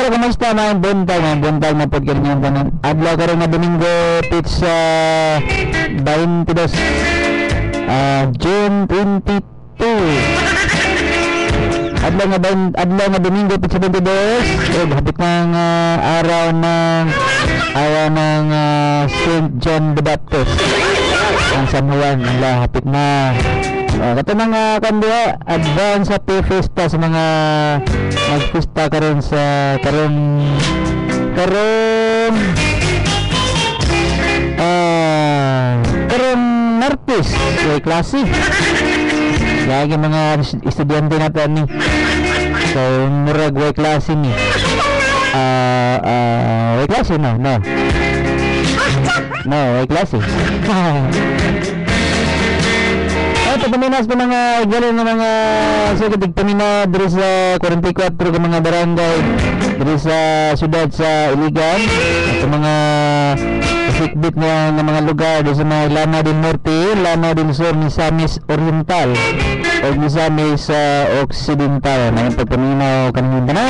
pero kumusta mga buntag na podcast niyo tanan. Adlaw karon nga Domingo pizza 22 June 22. Adlaw nga Domingo pizza 22. Hapit ng araw ng St. John the Baptist. Ang San Juan, hapit na. Kato mga kandiya, advance happy fiesta sa mga magpista karon sa karon Martes, may klase. Lagi mga estudyante natin ni. So, murag way klase ni. Way klase no. No, way klase. Pagpaminas pa mga gano'n ng mga sige pamina diri sa 44 ka mga barangay diri sa syudad sa Iligan at mga sikbit na mga lugar diri sa mga Lama del Norte, Lama del Sur, Misamis Oriental o Misamis Occidental na pagpaminaw kanina na.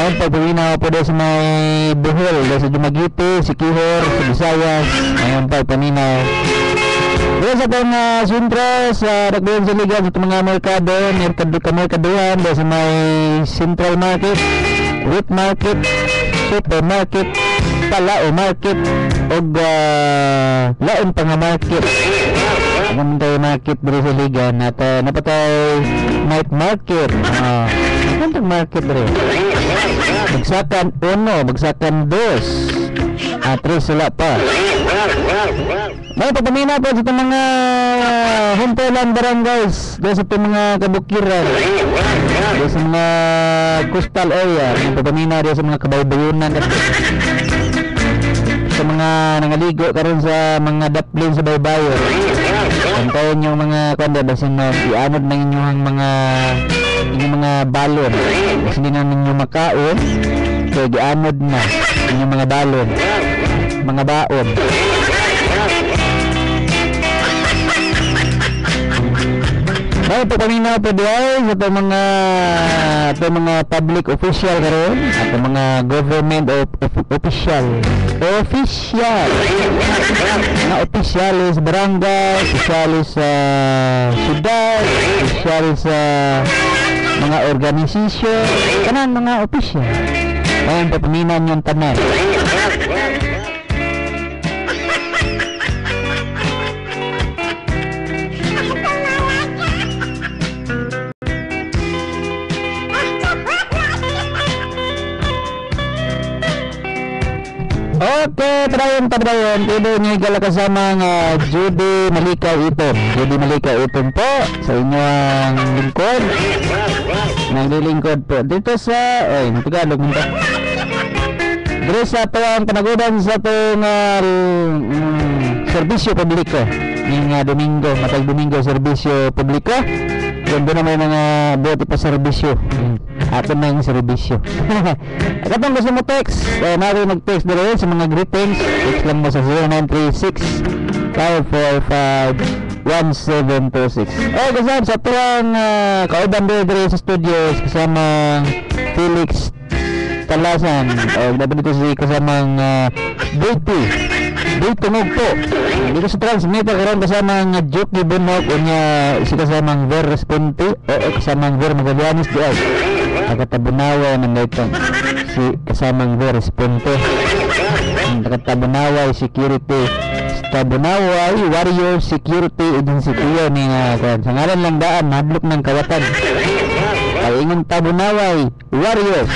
Ang pagpaminaw po dito sa may Bohol, dito sa Dumaguete, Siquijor, sa Visayas, ang pagpaminaw. Dito sa itong sentro sa Ragbayan sa Ligan, sa mga merkaduhan dito sa may Central Market, Wheat Market, Supermarket, Palao Market o laon pa nga market. Naman tayo market dito sa Ligan at napatay night market. Anong market dito? Bagsakan 1, bagsakan 2 at 3 sila pa. May pagpamina po sa itong mga hintelan barangays doon sa itong mga kabukiran doon sa mga coastal area. May pagpamina doon sa mga kabaybayunan at sa mga nangaligo karon sa mga daplin sa baybayon. Kantayin yung mga kanda basin na ianod na inyong mga balon kasi hindi na ninyo makaon kaya ianod na inyong mga balon, mga baon. May pagpamina po diay sa mga public official karon at mga government official mga opisyalis barangay, opisyalis sa syudad, opisyalis sa mga organisasyon, kanan mga opisyal. May pagpamina niyong tanan. Okay, padayon. Pwede nyo igala kasama nga Judy Malikaw Iton po sa inyong lingkod. Naglilingkod po dito sa Tagalog mo ba? Dito sa ang panagudan sa itong serbisyo publiko ng Domingo, matag Domingo serbisyo publiko. Doon naman mga buti pa serbisyo. Ato na yung serbisyo. Katong gusto mo text, natin mag-text dito sa mga greetings. Text lang mo sa 0936-545-1726. Kasama sa tuwang kauban dito sa studios kasama Felix Talasan. Dapat dito si kasamang Dito Ngugpo. Dito sa transmitter karon kasama nga Joke Bunok unya si kasamang Ver Responte o kasamang Ver Magallanes di ay. Nakatabunawa ng itong si kasamang Ver Responte. Nakatabunaway Security Tabunaway Warrior Security Agency kuya ni sa ngalan lang daan madlok ng kawatan. Ay ingon Tabunaway Warriors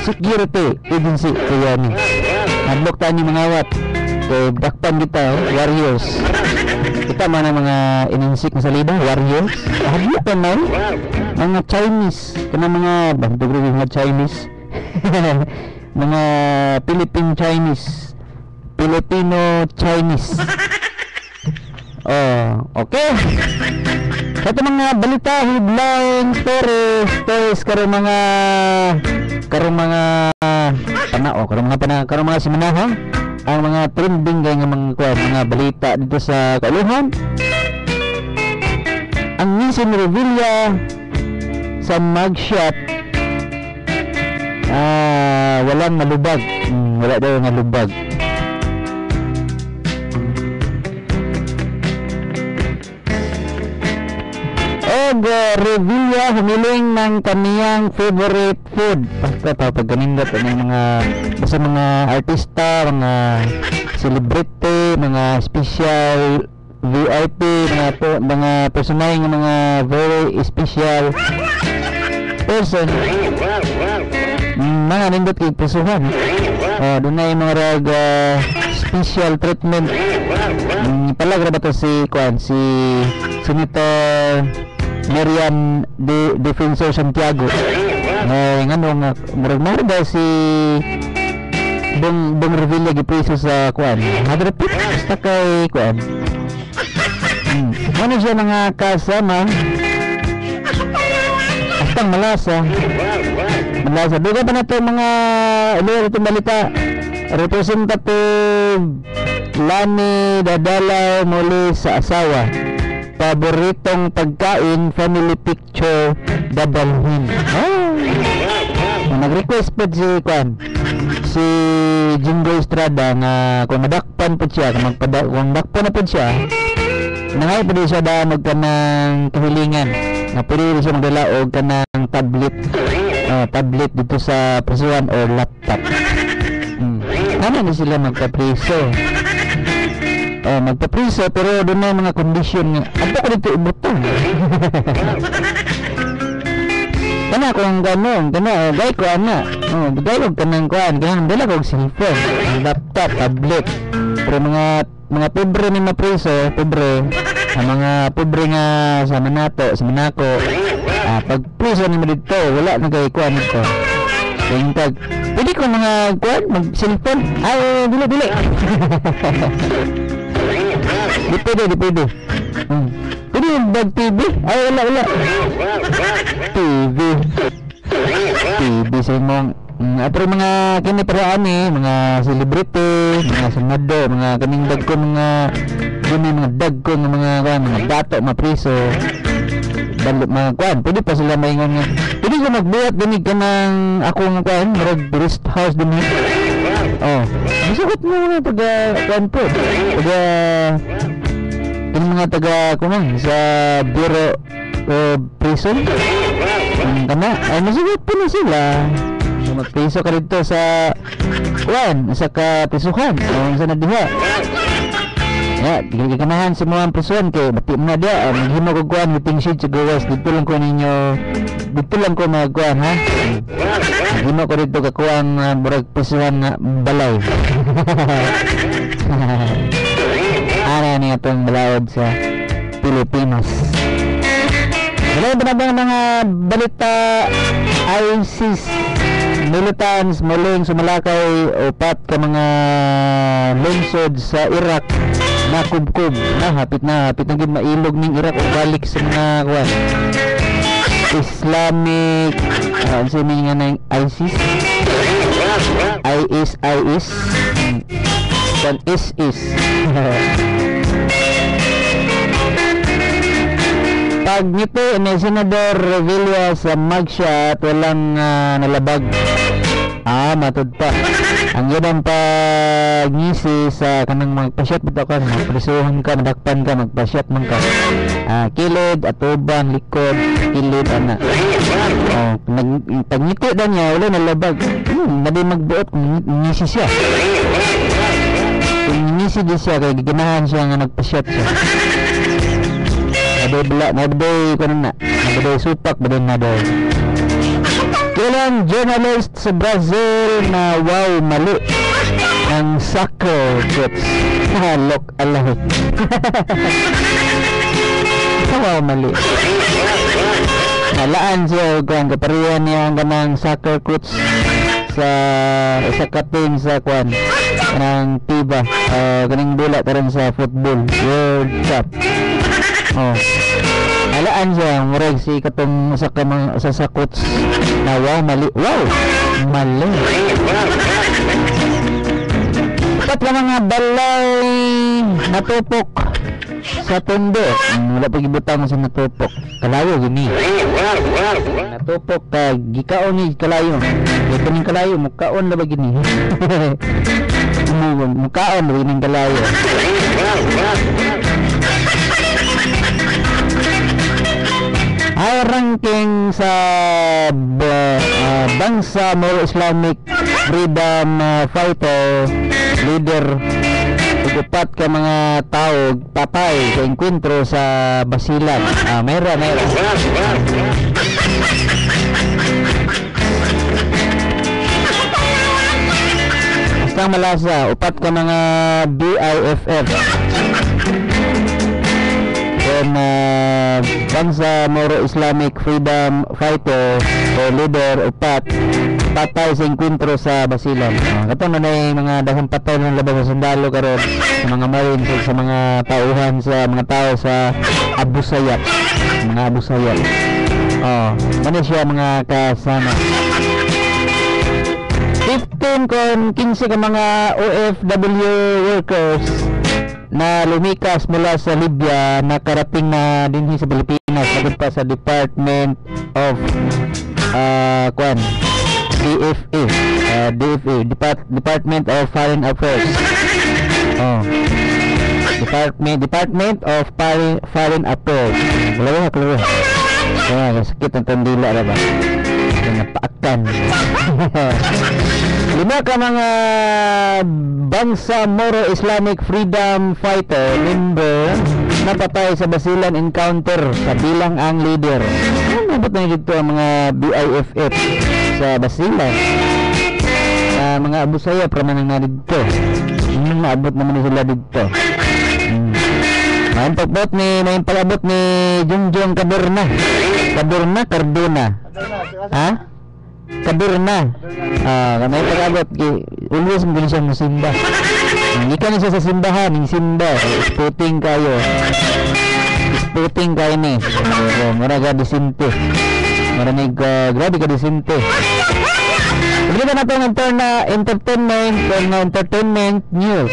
Security Agency kuya ni madlok ta ni mga awat. Dakpan kita Warriors. Kita mana mga ininsik na salida Warriors. Habutan na mga Chinese kana mga bantugro mga Chinese. Mga Filipino Chinese. Okay. Ito mga balita, headline, stories karong mga simanahang ang mga trending kay nga mga balita dito sa Kauluhan. Ang Nisin Revilla sa mugshot walang nalubag. Wala daw nalubag. Revilla humiling ng kaniyang favorite food. Basta pag ganindot ng mga basta mga artista, mga celebrity, mga special VIP, mga personal ng mga very special person. Mga nindot kay pusuhan. Doon na yung mga rag special treatment. Palagra ba to si Senator Miriam Defensor Santiago. Ngano nga murag daw si Bong Revilla gipriso sa Madrepit basta kay ano siya mga kasama astang malasa duga pa na to mga itong balita. Representative Lani Dadalaw muli sa asawa, paboritong pagkain, family picture, dabalhin. Nag-request po si Jingo Estrada nga kung madakpan po siya, kung madakpan na po siya, nangay po din siya da magkanang kahilingan nga pwede siya magdala o kanang tablet dito sa prisuan or laptop. Ano na sila magpapriso? Magpapriso pero doon na mga condition nga ato ko dito ibutang. Kana kung gano'n, gay ko ana. Gay ko kanang kanang dala ko cellphone, laptop, tablet. Pero mga pobre ni mapriso, ang mga pobre nga sa Manato, sa Manako. Pag priso ni mo dito, wala na kay kuan nito. Kaya pag pwede ko mga kuan mag cellphone, dili. Di pwede. Pwede yung bag TV? Wala. TV sa imong pero mga kiniparaan mga celebrity, mga senado, mga kaning dag ko mga dato, mapriso mga kuan, pwede pa sila maingon nga pwede ko magbuhat dinig ka ng akong kuan, marag rest house din masukot mo na kuan po yung mga taga sa Bureau of Prison masukot po na sila magpriso ka dito sa kuan, sa kapisuhan sa nadiha. Giganahan sa mga prisuan kay bati mo na dia maghimo ko kuan meeting sheet sa gawas dito lang ko magkuan maghimo ko dito ka kuan murag prisuan nga balay. Ana ni atong balawod sa Pilipinas. Wala ba na mga balita? ISIS militants muling sumalakay upat ka mga lungsod sa Iraq na kubkob hapit na gid mailog ning Iraq o balik sa mga kuan Islamic sa nga ng ISIS dan ISIS. Pag nito ni Senador Revilla sa mugshot walang nalabag. Matud pa. Ang yun pagngisi sa kanang magpasyat bitaw ka, magprisuhan ka, madakpan ka, magpasyat man ka. Kilid, atuban, likod, kilid, ana. Pagngiti na niya, wala nalabag. Madi magbuot, ngisi siya. Kung ngisi din siya, kaya giganahan siya nga nagpasyat siya. Nabaday supak, nabaday. Kailang journalist sa Brazil na mali ng soccer coach. Lok alahit. Mali. Nalaan siya kung kaparihan niya ang ganang soccer coach sa isa ka team sa kwan ng FIBA kaning dula karon sa football World Cup. Alaan siya murag si katong sa coach na mali. Dapat lang mga balay natupok sa tundo. Wala pa gibutang sa natupok. Kalayo gini. Natupok gikaon ni kalayo. Ito ning kalayo, mukaon na ba gini? Mukaon na ba ning kalayo? Ay ranking sa Bangsamoro Islamic Freedom Fighter leader, upat ka mga tao patay sa enkwentro sa Basilan. Mayra. Basta malasa, upat ka mga BIFF and Bangsamoro Islamic Freedom Fighter o leader upat patay sa enkwentro sa Basilan. Kato na yung mga daghang patay ng labas sa sundalo karon sa mga marines, sa mga tauhan, sa mga tao sa Abu Sayyaf, mga Abu Sayyaf. Ano siya mga kasama. 15 kon 15 ka mga OFW workers na lumikas mula sa Libya nakarating na dinhi sa Pilipinas lagot pa sa Department of Department of Foreign Affairs. Department of Foreign Affairs. Klaro. Sakit ang tandila ra ba? Napaakan. 5 ka mga Bangsamoro Islamic Freedom Fighter member napatay sa Basilan encounter kabilang ang leader. Nabot na dito ang mga BIFF sa Basilan. Mga Abu Sayyaf raman na dito. Naabot naman sila dito. May pag-abot ni Junjong Cardona. Cardona. May pag-abot always mo siya musimba. Hindi ka na siya sa simbahan, yung simba. Sputing kayo ni. Mara ka disinte. Grabe ka disinte. Pagkita na ito ng entertainment news.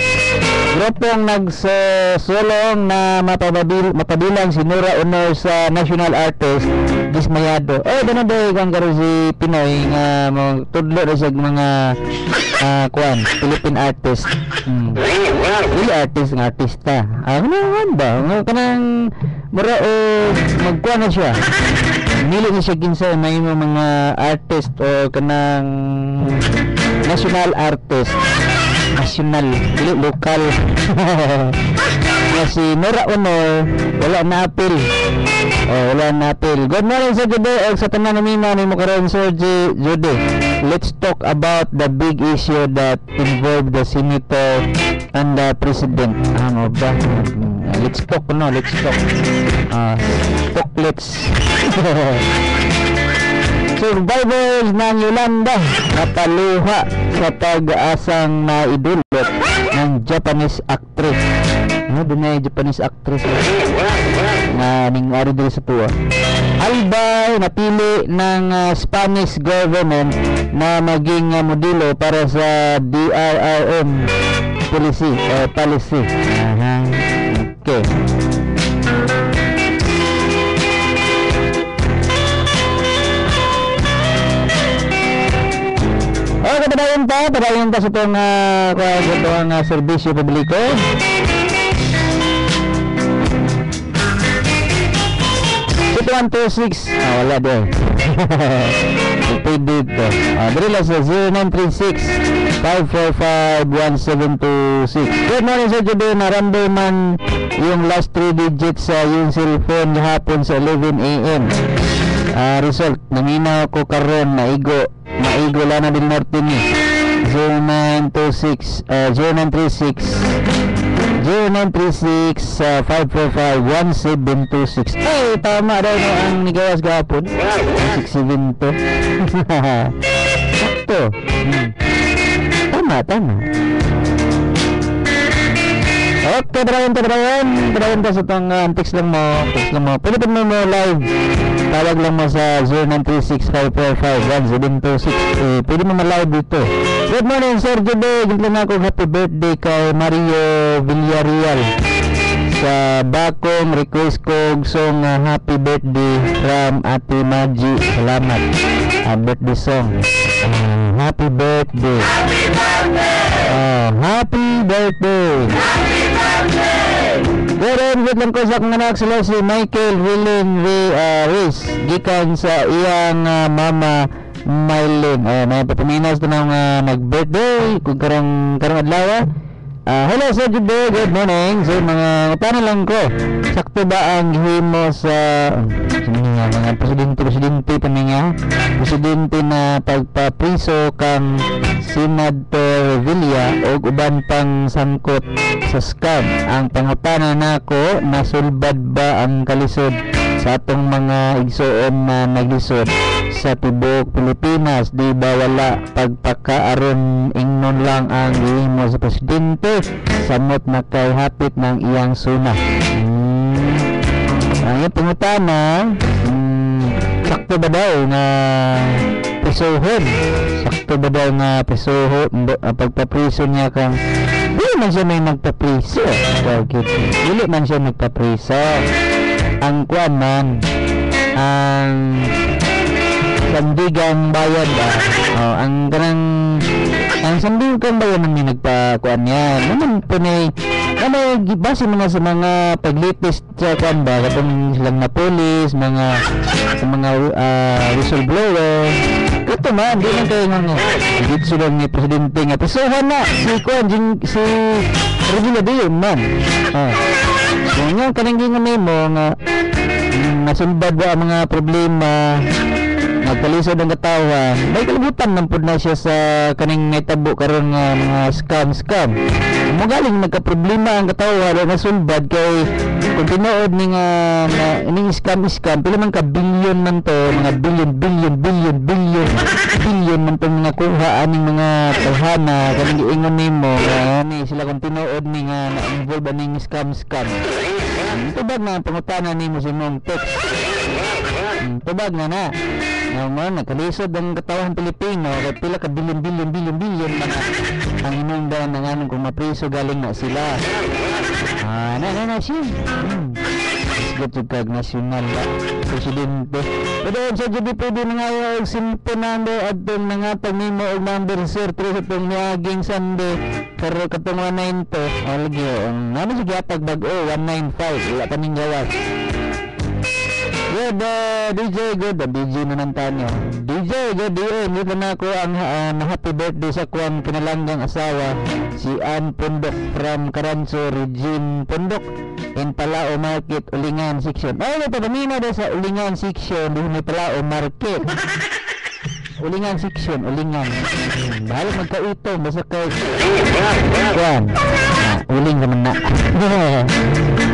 Grupong nagsolong na mapabilang si Nora Honor sa National Artist dismayado. Doon kang karoon si Pinoy nga tudlo na siya mga Philippine artist. Really artist nga artista. Ano ba? Kanang mura magkuha na siya. Nili na siya kinsa may mga artist o kanang national artist. National, dili lokal. Nga si Nora Honor wala na appeal. Good morning Sir Jude sa tanan namin ni mo karon Sir Jude. Let's talk about the big issue that involved the senator and the president. Ano ba? Let's talk. Survivors ng Yolanda napaluha sa pag-aasang naidulot ng Japanese actress. Doon na yung Japanese actress na ningari dito sa tuwa. Albay napili ng Spanish government na maging modelo para sa DRRM policy. Okay. Padayon pa sa itong serbisyo publiko. Ito 126 wala din. Pwede ito. Dali lang sa 0936-545-1726. Good morning Sir Jude. Narambo man yung last 3 digits sa yung cellphone hapon sa 11 AM. Result, naminaw ko karon maigo Lana del Norte ni 0936 545-1726. Tama daw no ang nigawas gapon 672. Sakto. Tama okay, Brian ka sa itong text lang mo. Pwede pa mo live. Tawag lang mo sa 0936-545-1726. Pwede mo live dito. Good morning Sir Jude. Gintla na ako happy birthday kay Mario Villarreal. Sa Bakong request ko song happy birthday from Ate Maji. Salamat. Birthday song. happy birthday. Happy birthday. Pero lang ko sa akong anak sila si Michael Willing Reis gikan sa iyang mama Mylene. May papaminaw sa nang nag-birthday kung karong adlaw. Hello Sir Jude, good morning. So mga tanong lang ko, sakto ba ang gihimo sa mga presidente pa niya? Presidente na pagpapriso kang Senator Villa o uban pang sangkot sa scam. Ang pangutana nako, nasulbad ba ang kalisod sa atong mga igsoon na naglisod sa tibok Pilipinas? Di ba wala pagpakaaron ingnon lang ang gihimo sa presidente samot na kay hapit ng iyang suna? Ang iyong pangutana, sakto ba daw na pisohon? Sakto ba daw na pisohon pagpapriso niya kang dili man siya may magpapriso? Dili man siya magpapriso. Ang kuan man, ang sandigang bayad ba? Ang sandigang bayad namin nagpakuan yan. Naman po na base mga sa mga paglitis sa kuan ba, katong silang na police, sa mga whistleblower. Kato man, di lang kayo nga dito sila ni presidente nga pisohan na si kuan si Regina Dion man. Kung nga kanang mo nga nasulbad ba ang mga problema, nagkalisod ang katawan, may kalibutan man pud na siya sa kaning naitabo karon nga mga scam. Mo galing nagka-problema ang katawan na nasulbad kay kung tinuod ni nga ining scam pila man ka billion man to, mga billion man tong mga kuha aning mga tawhana kaning giingon nimo ni sila kung tinuod ni nga na-involve aning scam. Tubag na pangutana nimo sa imong text. Tubag na. Naman nakalisod ang katawhan Pilipino kay pila ka billion mga ang hinungdan ng anong kung mapriso galing na sila. Na siya. Isgat kag nasyonal ba presidente. Pero sa GDP pwede na nga yung simple number at itong nangatag nimo og number sir 3 itong niaging Sunday pero katong 192 lagi ano siya gihatag bag-o 195 wala pa ning gawas. Good DJ na nantanyo. DJ good dito na ako ang happy birthday sa kuwang kinalanggang asawa si Ann Pondok from Caranzo, Regine Pondok in Palao Market, Ulingan section. May patamina na sa Ulingan section doon may Palao Market. Ulingan section, Ulingan. Bahal magkaito basta kay kuwan. Uling naman na.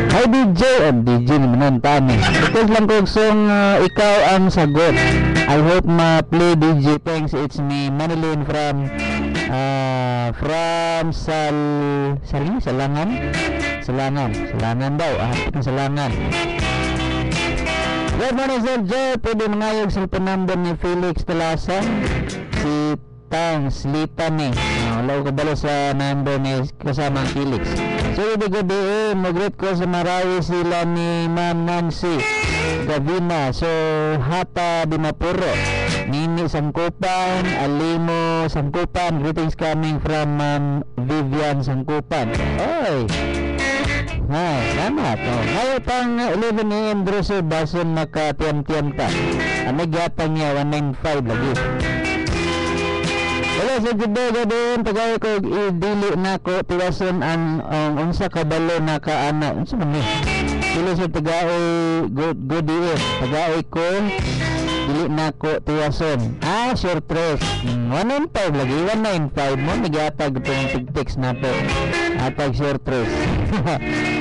Hi DJ naman ang tani. Request lang kong song ikaw ang sagot. I hope ma-play DJ. Thanks, it's me Manilyn from Salangan daw. Salangan. Good morning Sir Joe. Pwede mangayog cellphone number ni Felix Talasan. Si Tangs Litani. Wala ko balo sa number ni kasama ang Felix. So good day. Mag-greet ko sa Marawi sila ni Ma'am Nancy Gavina. So Hata Dimapuro, Nini Sangkupan, Alimo Sangkupan. Greetings coming from Ma'am Vivian Sangkupan. Oy, salamat. Ngayon pang 11 AM Druso bason makatiyam-tiyam ta. Ang nagyatang niya 195 lagi. Wala sa gudod tagay ko idili na ko tiwason ang unsa ka balo na kaana. Unsa man ni? Sila sa tagay good year. Tagay ko dili na ko tiwason. Sure tres. 195 lagi 195 mo nagyatag itong tig-text na to. Atag sure tres.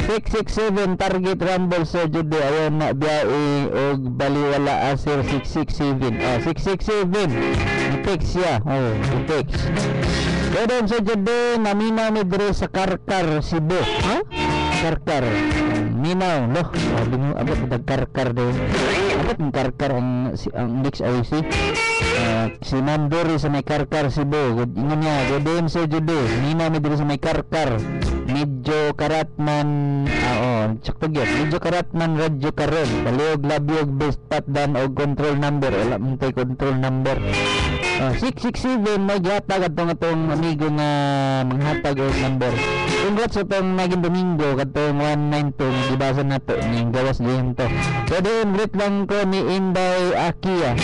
667 target rumble sa jude ayon na biyae og baliwala asir 667. 667. Text siya. Text. Kodon sa jude namina mi dire sa Karkar Cebu. Karkar. Minaw, no. Abot ng Karkar din. Abot ng Karkar ang next IC. Si Mandori sa may Karkar Cebu. Ingon niya, godon sa jude. Minaw mi dire sa may Karkar. Medyo karatman Oo, sakto gyud. Medyo karatman radyo karon. Baliog labyog best pat dan og control number. Wala man tay control number. 667 may gihatag atong amigo nga manghatag og number. Congrats sa itong naging Domingo katong 192 gibasa na to ning gawas diyan to. Pwede greet lang ko ni Inday Akia.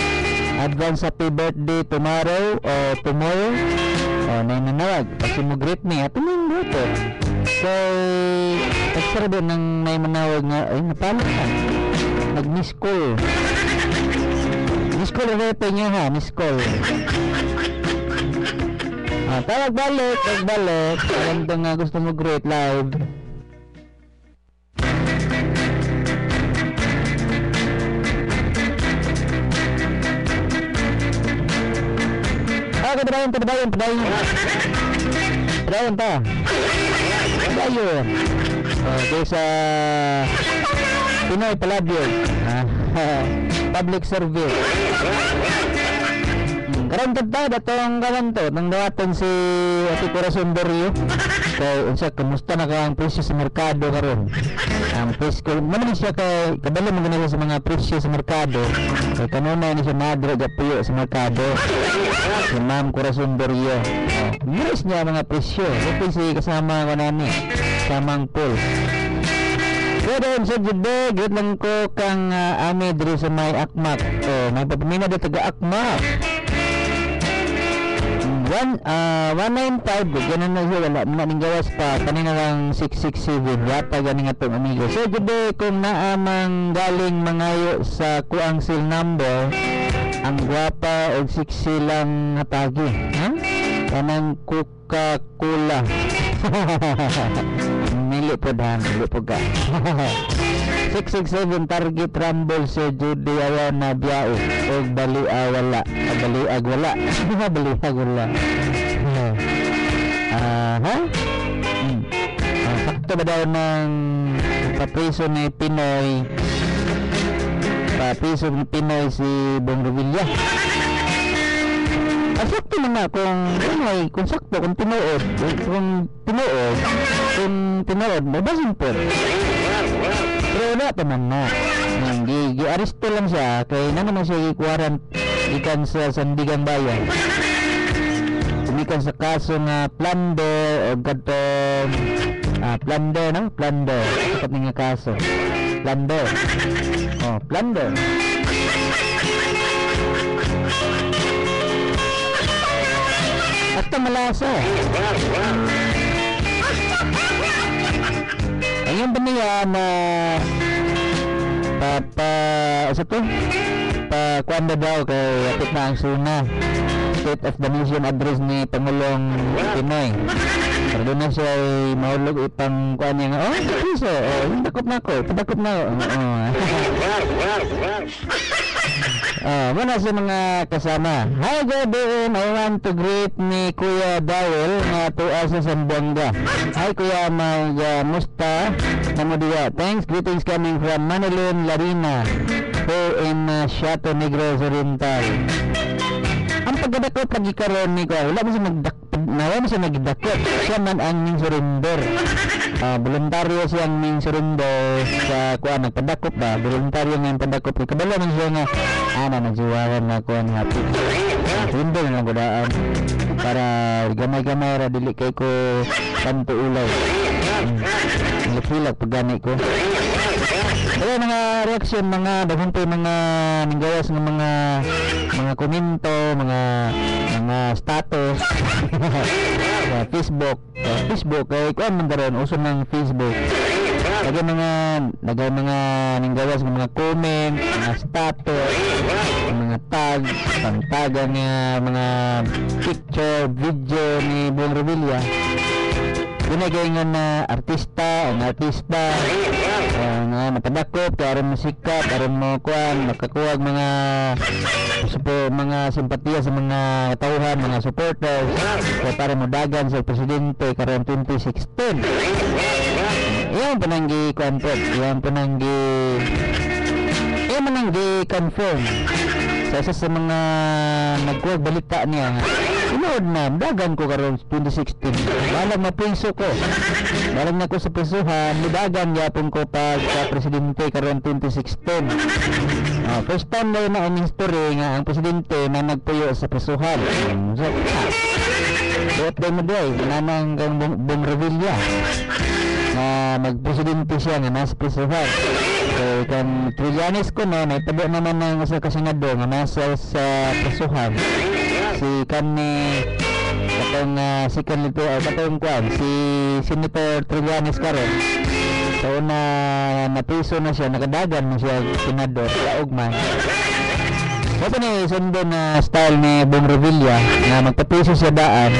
Advance happy birthday tomorrow o tomorrow. Nanawag kasi mo greet ni ato ning to. So extra din nang may manawag nga ay napalo ka. Nag-miss call. Miss call ulit niya ha, miss call. Tawag balik. Alam to nga gusto mo great live. Padayon ta. Padayon. Okay sa Pinoy Palladium. Public service. Karon kadta datong kawan to nang dawaton si Ate Corazon Dorio. Kay unsa kumusta na ka ang presyo sa merkado karon? Ang presyo man siya kay kabalo man gani sa mga presyo sa merkado. Kay kanunay ni siya madre gapuyo sa merkado. Si Ma'am Corazon Dorio. Miris niya mga presyo. Ito si kasama ko nani. Samang pool. Pero sa jude, gid lang ko kang ame diri sa may Akmak. May papamina da taga Akmak. 195 ganun na siya, wala na ning gawas pa kanina lang 667 yata gani nga tong amigo. So jude kung naamang galing mangayo sa kuang seal number ang gwapa og sexy lang hatagi, ha? Kanang Coca-Cola. Mili po ka. 667 target rumble sa Judy awan na biao og baliag wala. Sakto ba daw ng papriso ni Pinoy si Bong Revilla? Sakto naman kung sakto kung tinuod mabasin po. Pero wala pa man na. Gi-aristo lang siya kay na naman siya ikuwaran ikan sa Sandigan Bayan. Umikan sa kaso nga plunder o katong plunder sapat nga kaso plunder. Basta malasa. Ayun ba niya na kuanda daw kay apit na ang suna State of the Nation address ni Pangulong Pinoy. Pero doon na siya ay mahulog ipang kuan niya nga piso, padakop na ako. Muna sa mga kasama. Hi Gabin, I want to greet ni Kuya Dawel nga tuwa sa Zamboanga. Hi Kuya Musta Namudia. Thanks, greetings coming from Manilin, Larina, here in Chateau Negros Oriental. Ang pagdadakot lagi karon ni ko, wala mo siya nagdakot. Siya man ang ning surrender. Voluntaryo siyang ning surrender sa kuan nagpadakop ba. Voluntaryo nga padakop. Kabalo man siya nga nagsiwaran na kuan happy. Surrender na lang gudaan para gamay-gamay ra dili kay ko tanto ulay. Hilak-hilak pagani ko. Kaya mga reaction, mga daghang pa mga ninggawas ng mga komento, mga status sa Facebook kay kuan man karon uso ng Facebook. Lagay mga ninggawas ng mga comment, mga status, mga tag, pantagan nga mga picture, video ni Bong Revilla. Ginagay nga na artista nga napadakop karon mo sikat karon mo kuan makakuha mga simpatiya sa mga tauhan, mga supporters para mo dagan sa presidente karon 2016. Iyan pananggi content, iyan pananggi confirm sa isa sa mga nagkuwag balita niya Tinood na, dagan ko karon 2016. Balang mapriso ko. Balang na ko sa prisuhan, dagan yapon ko pag presidente karon 2016. First time na yun ang history nga ang presidente na nagpuyo sa prisuhan. So, buot day mo day, nanang kang Bong Revilla na magpresidente siya nga nasa prisuhan. So, kan Trillanes ko no, naitabo naman ng sa kasenador nga nasa sa prisuhan. Si Kani katong si Kanito katong kuan si Senator Trillanes karon. So napiso na siya, nakadagan mo siya senador laog man. Ito ni sundo na style ni Bong Revilla na magpapiso siya daan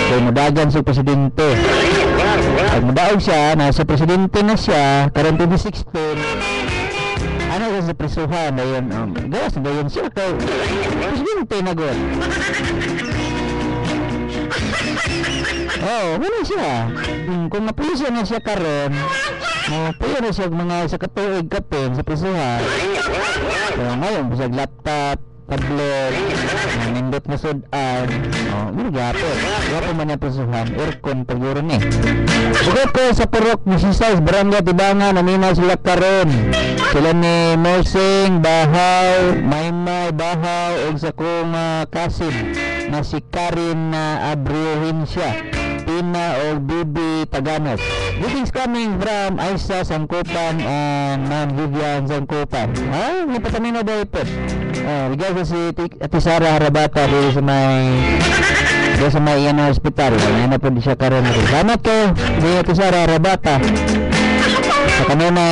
kay modagan sa presidente. Pag modaog siya na sa presidente na siya karon 2016. Ano ka sa prisuhan na yun? Gawas na yun siya kay presidente na gud. Wala siya. Kung napuliso na siya karon, puyo na siya mga sa katuig kapin sa prisuhan. So ngayon, bisag laptop, tablet, nindot na sudan. Gapon. Gapon man yung prisuhan. Aircon, paguro ni. Bukod ko sa Purok, Mrs. Barangay Tibangan, naminaw sila karon. Sila ni Mersing, Bahaw, Maymay, Bahaw, o sa kong kasim na si Karin na Abriuhin siya. Tina o Bibi Taganos. Greetings coming from Aisa Sangkupan and Ma'am Vivian Sangkupan. May pasamin na daw ito. Ligay ko si Ate Sara Harabata dito sa may iyan na hospital. Yan na po di siya karoon. Salamat ko di Ate Sara Harabata sa kanina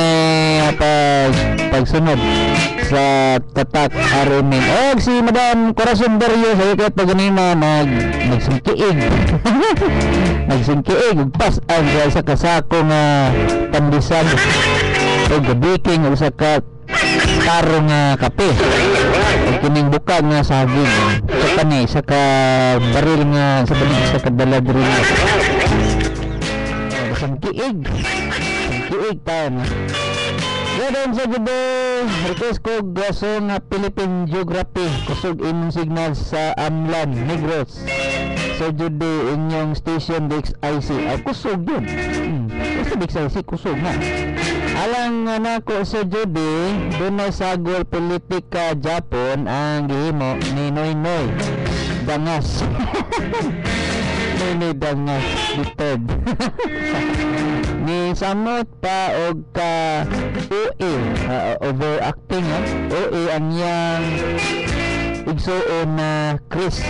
pagsunod sa tatak Arimin. Si Madam Corazon Dario sa ikot na ganina nagsingkiig nagsingkiig pas ang sa kasako nga pandisan o gabiking o sa karong kape o kining bukag nga saging sa kani sa ka baril nga sa balik sa kadala diri singkiig taon. Gadon sa gudo, request ko gaso nga Philippine Geography kusog imong signal sa Amlan, Negros. So judo inyong station DXIC. Kusog yun. Kasi DXIC kusog na. Alang na ko sa judo, doon na sagol politika Japon ang gihimo ni Noy Noy Dangas. Noy Dangas ditob. Ni samot pa og ka OA overacting OA ang yang igsuon na Chris.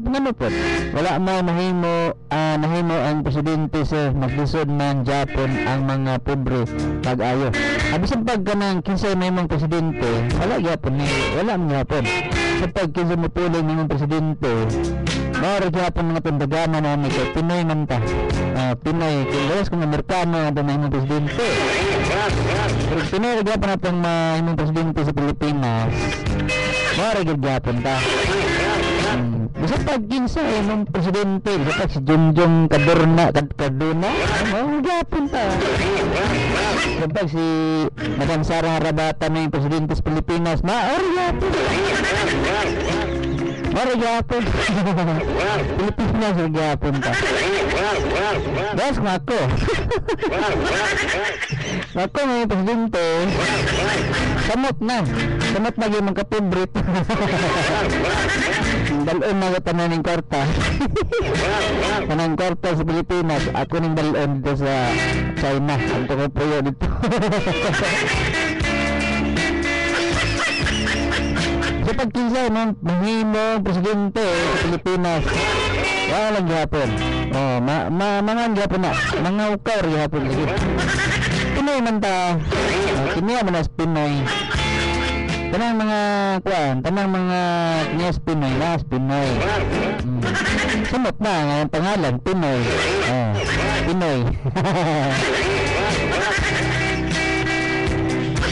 Ngano po? Wala may nahimo ang presidente sa maglisod man Japon ang mga pobre pag-ayo. Bisan pag kanang kinsay may mga presidente, wala gyapon ni wala man gyapon. Kapag kinsay mo puling ng presidente, mao gyapon mga tindagana na ni kay Pinoy man ta. Pinoy kung Amerikano ang mga presidente. Pero Pinoy gyapon atong mga presidente sa Pilipinas. Mao gyapon ta. Bisa pag kinsa imong presidente, bisa pag si Junjung Kaduna, gyapon ta. Kapag si Madam Sara Harabata na yung presidente sa Pilipinas, gyapon. Gyapon. Pilipinas gyapon ta. Das mako. Ako may presidente. Samot na yung mga favorite. Dalon na ko tanan ng kwarta. Tanang kwarta sa Pilipinas. Ako ning dalon dito sa China. Anto ko po yun dito. Sa pagkisa ng mahimo presidente sa Pilipinas, wala lang gihapon. Mangan gihapon na. Mga ukaw gihapon. Pinoy man ta. Kiniya man as Pinoy. Tanang mga kanyas Pinoy na Pinoy. Sumot na ang pangalan Pinoy. Pinoy.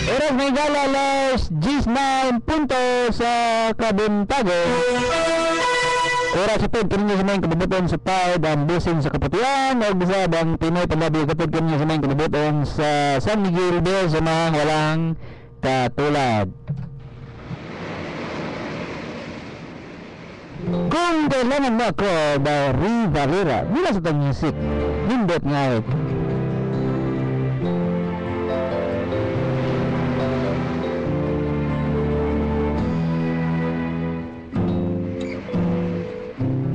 Oras may gala alas 10:09 punto sa Kabuntago. Oras sa pagkakas niyo sa mga kalibutan sa tawad ang busing sa kaputian o bisa bang Pinoy palabi kapag niyo sa mga kalibutan sa San Miguel de sa mga walang katulad. Kung kailangan mo ako by Rivalera mula sa Tang Music, nindot nga ito.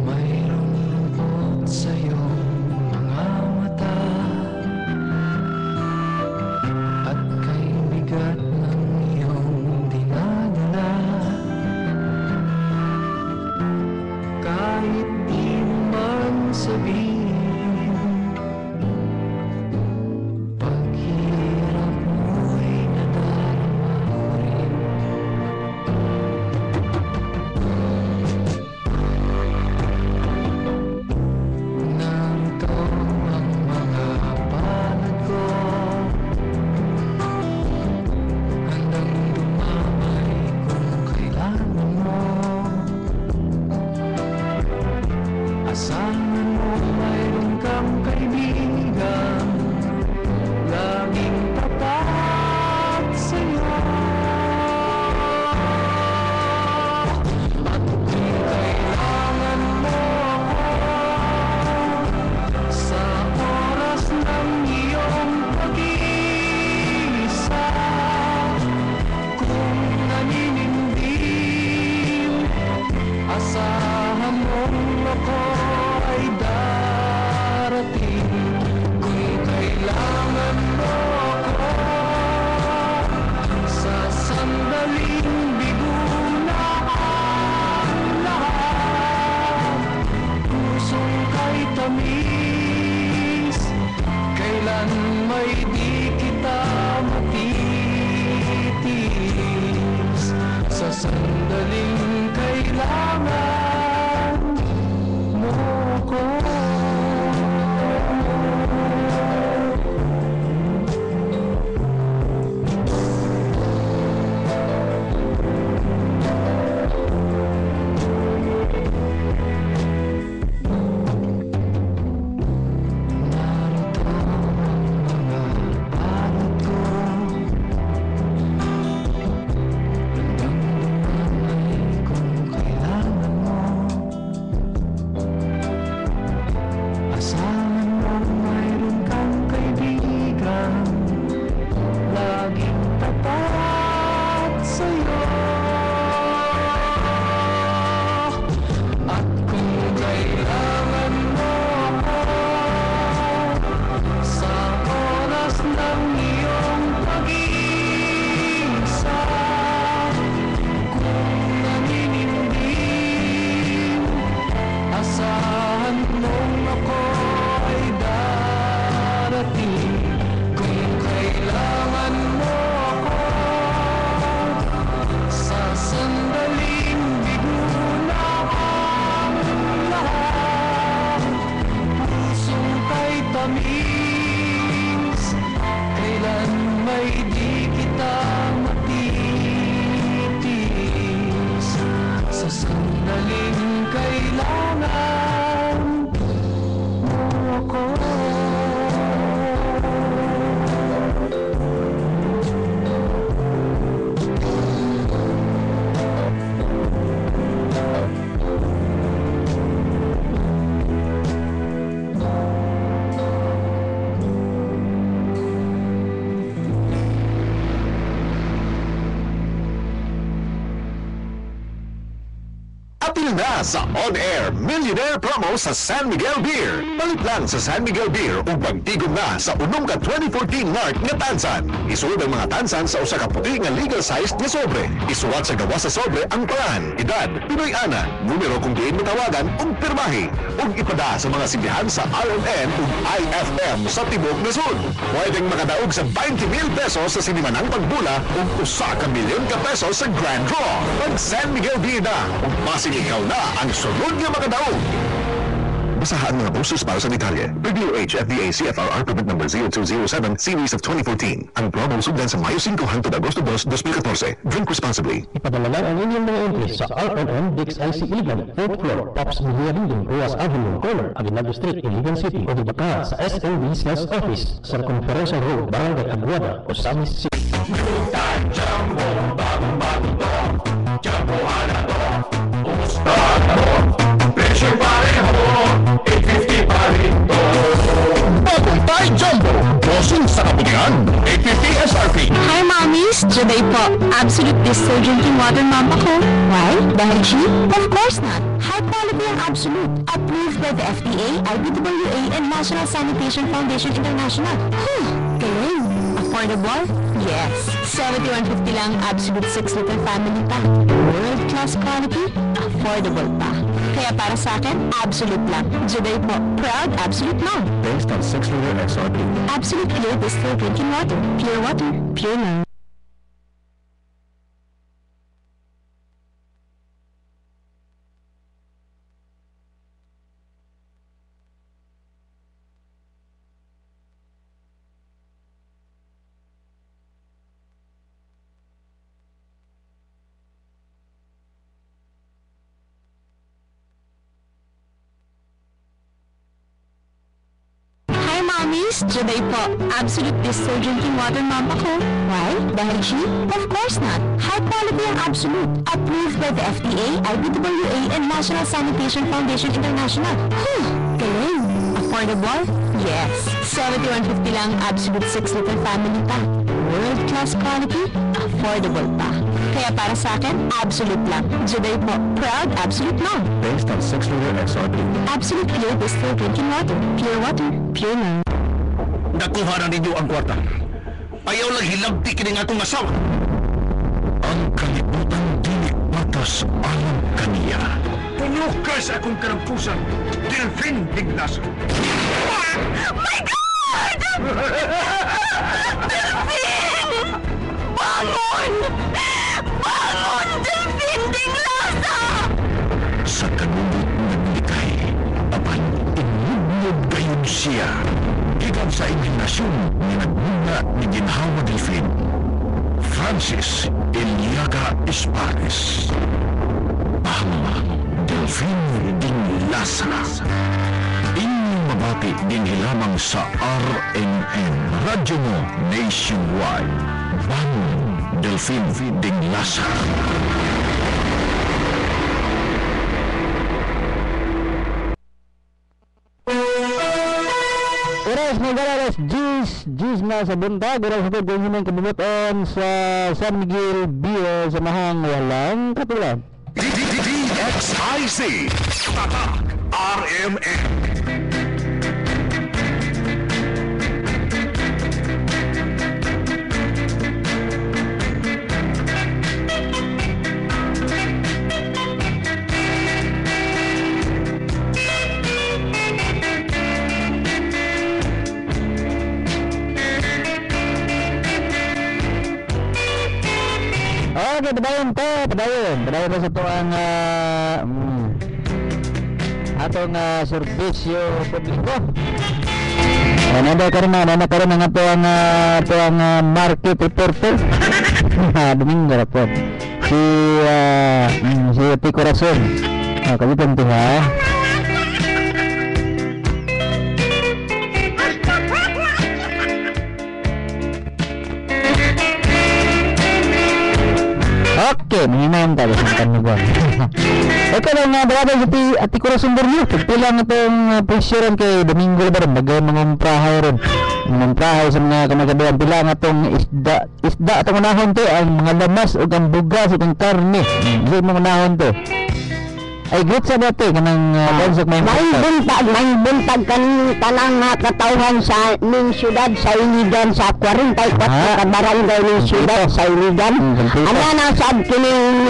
Mayroong lungkot sa iyong mga mata at kay bigat ng iyong dinadala. Kahit di mo man sabihin, paghirap mo'y nadarama ko rin. Narito ang mga palad ko, handang dumamay kung kailangan mo. Asahan mo mayroon kang kaibigan, laging tapat sa'yo. At kung kailangan mo ako sa oras ng iyong pag-iisa, kung naninindim, asahan mong ako ay darating. Kung kailangan mo ako sa sandaling bigo na ang lahat, pusong kay tamis, kailan may di kita matitis. Sa sandaling kailangan mo ko. Narito ang mga palad ko, handang dumamay kung kailangan mo. Asahan mo mayroon kang kaibigan, laging tapat sa'yo. At kung kailangan mo ako sa oras ng iyong pag-iisa, kung naninindim, asahan mong ako ay darating. Kung kailangan mo ako sa sandaling bigo na ang lahat, pusong kay tamis, kailan may di kita matitis. Sa sandaling kailangan mo ako. Apil na sa on-air Millionaire Promo sa San Miguel Beer. Palit lang sa San Miguel Beer ug magtigom na sa unom ka 2014 mark nga tansan. Isuod ang mga tansan sa usa ka puti nga legal size nga sobre. Isuwat sa gawas sa sobre ang pangalan, edad, Pinoy ana, numero kung diin mo tawagan ug pirmahi. Ug ipada sa mga simbahan sa RMN ug IFM sa Tibok Luzon. Pwedeng makadaog sa 20,000 pesos sa sinimanang pagbula ug usa ka milyon ka pesos sa grand draw. Pag San Miguel Beer na, ug masig ikaw na ang sunod nga makadaog. Basahan mga posters para sa detalye. PDOH FDA CFRR Permit Number 0207 Series of 2014. Ang promo sundan sa Mayo 5 hangtod Agosto 2, 2014. Drink responsibly. Ipadala lang ang inyong mga entries sa RMN Dix IC Iligan, 4th floor, Pops Melia Building, Ruas Avenue, corner, Aguinaldo Street, Iligan City, o dibaka sa SMB Sales Office, Circumferential Road, Barangay Aguada, Osamis City. Jumbo, bagong-bago to. Jumbo, ano to? Umusta to? Bosong sa kaputihan, 850 SRP. Hi, mommies! Today po, Absolute Distilled Drinking Water mama ko. Why? Dahil G? Of course not. High quality ang Absolute. Approved by the FDA, IBWA, and National Sanitation Foundation International. Galing! Affordable? Yes. 71.50 lang Absolute 6-liter family pack. World-class quality? Affordable pa. Kaya para sa akin, Absolute lang. Today po, proud Absolute mom. Based on 6-liter XRP. Absolute Pure Distilled Drinking Water. Pure water. Pure love. Hi, mommies! Today po, Absolute Distilled Drinking Water mama ko. Why? Dahil G? Of course not. High quality ang Absolute. Approved by the FDA, IBWA, and National Sanitation Foundation International. Galing! Affordable? Yes. 71.50 lang Absolute 6-liter family pack. World-class quality? Affordable pa. Kaya para sa akin, Absolute lang. Today po, proud Absolute mom. Based on 6-liter XRP. Absolute Pure Distilled Drinking Water. Pure water. Pure love. Nakuha na ninyo ang kwarta. Ayaw lang hilabti kining akong asawa. Ang kalibutan dili patas alam kaniya. Tulog ka sa akong karampusan, Delphine Dignaso. My God! Delphine! Bangon! Bangon, Delphine Dinglasa! Sa kanunod naglikay, apan inubnog gayon siya. Gikan sa imahinasyon ni nagmuna ni Ginhawa Delphine, Francis Eliaga Espares. Delphine Dinglasa. Inyong mabati din hilamang sa RNN, radyo mo nationwide. Bangon, Delphine Dinglasa. Oras na galaras, G's na sa buntag. Oras ito kung hinang kabubuton sa San Miguel Beer sa mahang walang katulad. DXIC Tatak RMN. Okay, padayon na sa ito ang atong serbisyo publiko. Nanda karon ang ito ang market reporter. Domingo na po. Si Ati Corazon. Kapitan ito ha. Okay, mahimayan tayo sa kanubuan. Ito lang brother sa Ati Corazon Borneo. Pagpilang itong presyoran kay Domingo ba rin. Magmumprahay rin. Magmumprahay sa mga kamagaduan. Pilang itong isda itong unahon to. Ang mga lamas o ang bugas itong karne. Hindi mga unahon to. Ay, great sa dati kanang bonsok may buntag kaning tanang katawhan sa ning syudad sa Iligan sa 44 ka barangay ning syudad sa Iligan. Ana na sad kining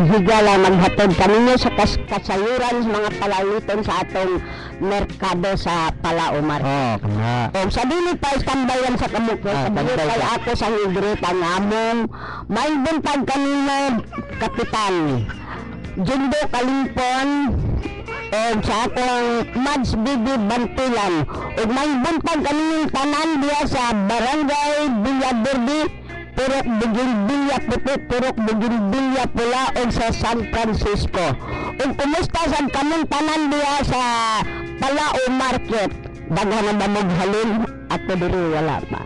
higala maghatod kaninyo sa kasayuran sa mga palaliton sa atong merkado sa Palaumar. Sa dili pa istambayan sa kamukyo, sa dili pa ako sa higrita ngamong may buntag kanina kapitan Jundo Kalimpon o sa akong Mads Bibi Bantulan o may buntag kanilang tanan diya sa Barangay Villaverde, Purok Bugimbilya Puti, Purok Bugimbilya Pula o sa San Francisco. O kumusta sa kanong tanan diya sa Palao Market, daghan na maghalin ako diri wala pa.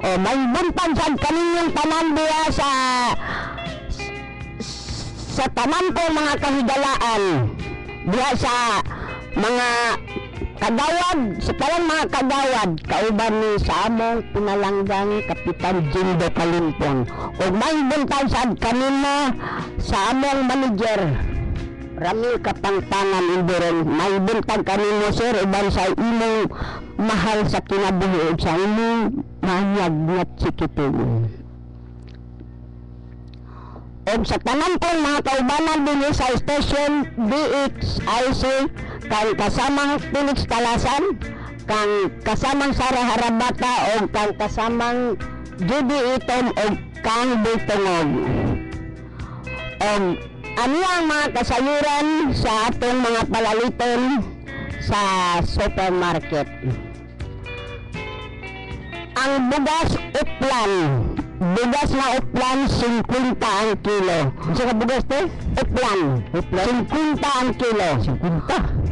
O may buntag sa kanilang tanan diya sa tanan ko mga kahigalaan diya sa mga Kagawad, sa talang mga kagawad, kauban ni sa among pinalanggang Kapitan Jindo Kalimpong. Ug may buntag sad kanina sa among manager Ramil Kapangpangan Indurong. May buntag kanino sir uban sa imong mahal sa kinabuhi ug sa imong mahayag nga chikiting. Og sa tanan kong mga kaubanan din sa station DXIC kang kasamang Felix Talasan, kang kasamang Sara Harabata o kang kasamang Judy Itom o kang Bultongog. Og ano ang mga kasayuran sa atong mga palaliton sa supermarket? Ang bugas uplan. Bugas na uplan, 50 ang kilo. Sa ka bugas to? Uplan. 50 ang kilo.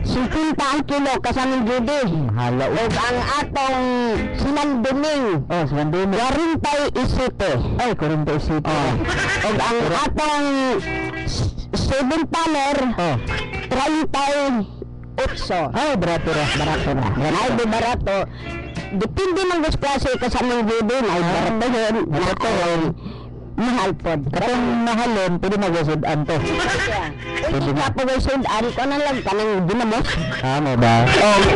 50 ang kilo kasamang Judy. Hala. Og ang atong sinanduning. Oh, sinanduning. 47. Ay, 47. Oh. Og ang atong 7 paner. Oh. 38. Ay, barato ra. Ay, di barato. Depende man gusto klase kasamang Judy. Ay, barato yun. Barato yun. Mahal po. Katong mahalon, pwede mag-usudan to. Hindi ka po guys, ano ko na lang ka ng dinamos. Ano ba?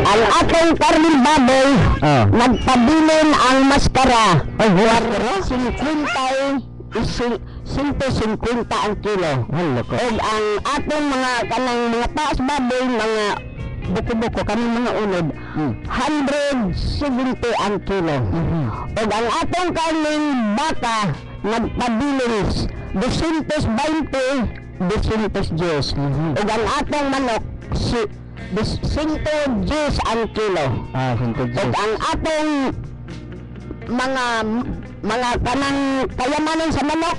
Ang atong karning baboy, nagpabilin ang maskara. Ay, maskara? 150 ang kilo. Hala ko. Og ang atong mga kanang mga taas baboy, mga buko-buko, kanang mga unod, 170 ang kilo. Og ang atong karning baka, nagpabilis 220, 210. Ug ang atong manok 110 ang kilo. Ah, 110. Ug ang atong mga kanang kayamanan sa manok,